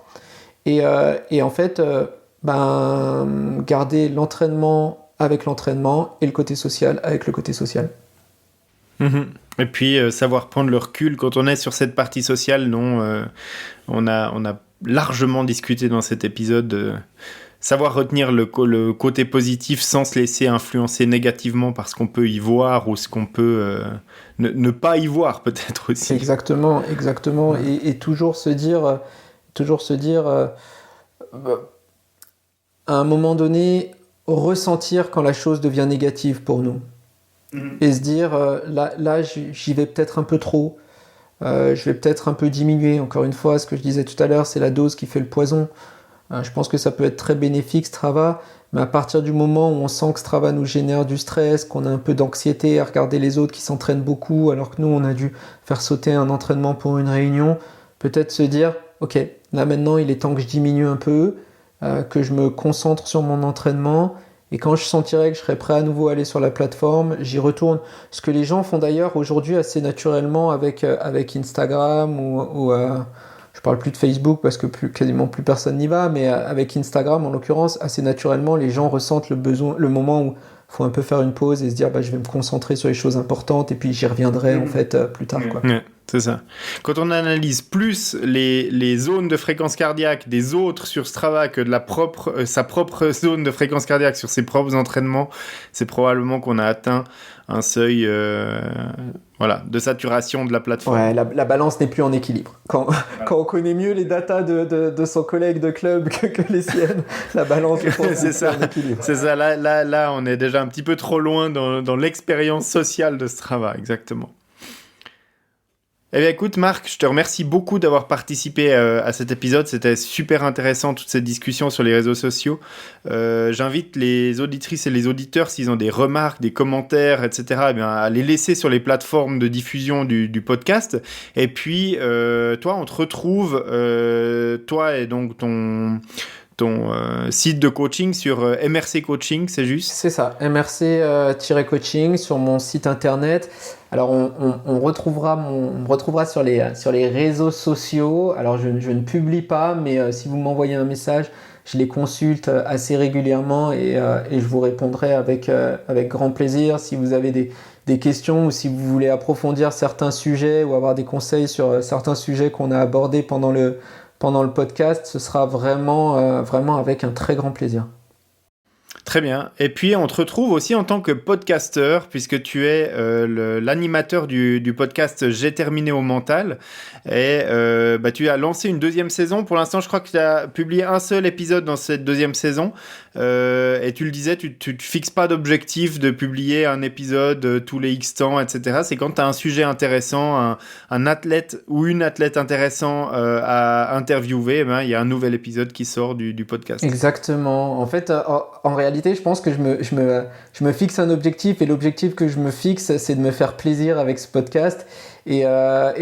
Et en fait, garder l'entraînement avec l'entraînement et le côté social avec le côté social. Et puis savoir prendre le recul quand on est sur cette partie sociale, on a largement discuté dans cet épisode, savoir retenir le côté positif sans se laisser influencer négativement par ce qu'on peut y voir ou ce qu'on peut ne pas y voir peut-être aussi. Exactement. Et toujours se dire à un moment donné, ressentir quand la chose devient négative pour nous. Et se dire, là j'y vais peut-être un peu trop, je vais peut-être un peu diminuer. Encore une fois, ce que je disais tout à l'heure, c'est la dose qui fait le poison. Je pense que ça peut être très bénéfique, Strava, mais à partir du moment où on sent que Strava nous génère du stress, qu'on a un peu d'anxiété à regarder les autres qui s'entraînent beaucoup, alors que nous, on a dû faire sauter un entraînement pour une réunion, peut-être se dire, ok, là maintenant, il est temps que je diminue un peu, que je me concentre sur mon entraînement, et quand je sentirai que je serai prêt à nouveau à aller sur la plateforme, j'y retourne. Ce que les gens font d'ailleurs aujourd'hui assez naturellement avec Instagram ou je parle plus de Facebook parce que quasiment plus personne n'y va, mais avec Instagram en l'occurrence, assez naturellement, les gens ressentent le moment où il faut un peu faire une pause et se dire je vais me concentrer sur les choses importantes et puis j'y reviendrai en fait plus tard. Quoi. Ouais, c'est ça. Quand on analyse plus les zones de fréquence cardiaque des autres sur Strava que de sa propre zone de fréquence cardiaque sur ses propres entraînements, c'est probablement qu'on a atteint un seuil de saturation de la plateforme. Ouais, la balance n'est plus en équilibre. Quand on connaît mieux les datas de son collègue de club que les siennes, la balance est en équilibre. C'est ça, là, on est déjà un petit peu trop loin dans l'expérience sociale de Strava, exactement. Eh bien écoute Marc, je te remercie beaucoup d'avoir participé à cet épisode, c'était super intéressant toute cette discussion sur les réseaux sociaux. J'invite les auditrices et les auditeurs, s'ils ont des remarques, des commentaires, etc., eh bien, à les laisser sur les plateformes de diffusion du podcast. Et puis toi, on te retrouve, toi et donc ton site de coaching sur MRC Coaching, c'est juste? C'est ça, MRC-coaching sur mon site internet. Alors on me retrouvera sur les réseaux sociaux. Alors je ne publie pas, mais si vous m'envoyez un message, je les consulte assez régulièrement et je vous répondrai avec grand plaisir. Si vous avez des questions ou si vous voulez approfondir certains sujets ou avoir des conseils sur certains sujets qu'on a abordés pendant le podcast, ce sera vraiment avec un très grand plaisir. Très bien. Et puis, on te retrouve aussi en tant que podcasteur, puisque tu es l'animateur du podcast J'ai terminé au mental. Et tu as lancé une deuxième saison. Pour l'instant, je crois que tu as publié un seul épisode dans cette deuxième saison. Et tu le disais, tu ne te fixes pas d'objectif de publier un épisode tous les X temps, etc. C'est quand tu as un sujet intéressant, un athlète ou une athlète intéressant à interviewer, il y a un nouvel épisode qui sort du podcast. Exactement. En fait, en réalité, je pense que je me fixe un objectif et l'objectif que je me fixe, c'est de me faire plaisir avec ce podcast. Et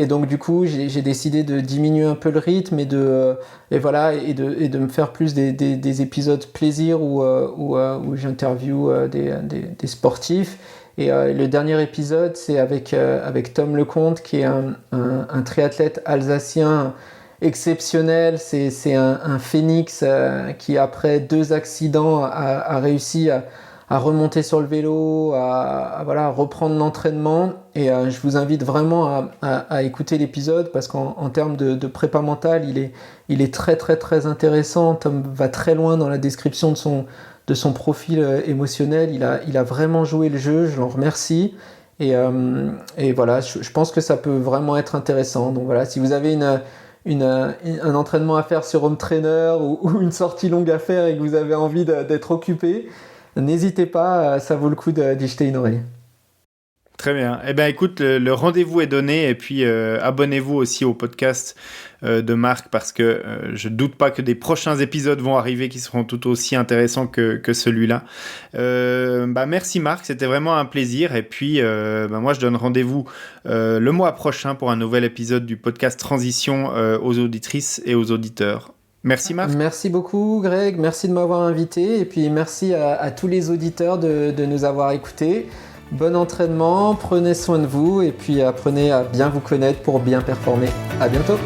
donc, du coup, j'ai décidé de diminuer un peu le rythme et de me faire plus des épisodes plaisir où j'interviewe des sportifs. Et le dernier épisode, c'est avec Tom Lecomte, qui est un triathlète alsacien exceptionnel. C'est un phénix qui, après 2 accidents, a réussi à remonter sur le vélo, à reprendre l'entraînement. Et je vous invite vraiment à écouter l'épisode parce qu'en termes de prépa mentale, il est très très très intéressant. Tom va très loin dans la description de son profil émotionnel. Il a vraiment joué le jeu, je l'en remercie. Et voilà, je pense que ça peut vraiment être intéressant. Donc voilà, si vous avez un entraînement à faire sur Home Trainer ou une sortie longue à faire et que vous avez envie d'être occupé, n'hésitez pas, ça vaut le coup d'y jeter une oreille. Très bien. Eh bien, écoute, le rendez-vous est donné et puis abonnez-vous aussi au podcast de Marc parce que je ne doute pas que des prochains épisodes vont arriver qui seront tout aussi intéressants que celui-là. Merci Marc, c'était vraiment un plaisir et puis moi je donne rendez-vous le mois prochain pour un nouvel épisode du podcast Transition aux auditrices et aux auditeurs. Merci Marc. Merci beaucoup Greg, merci de m'avoir invité et puis merci à tous les auditeurs de nous avoir écoutés. Bon entraînement, prenez soin de vous et puis apprenez à bien vous connaître pour bien performer. À bientôt.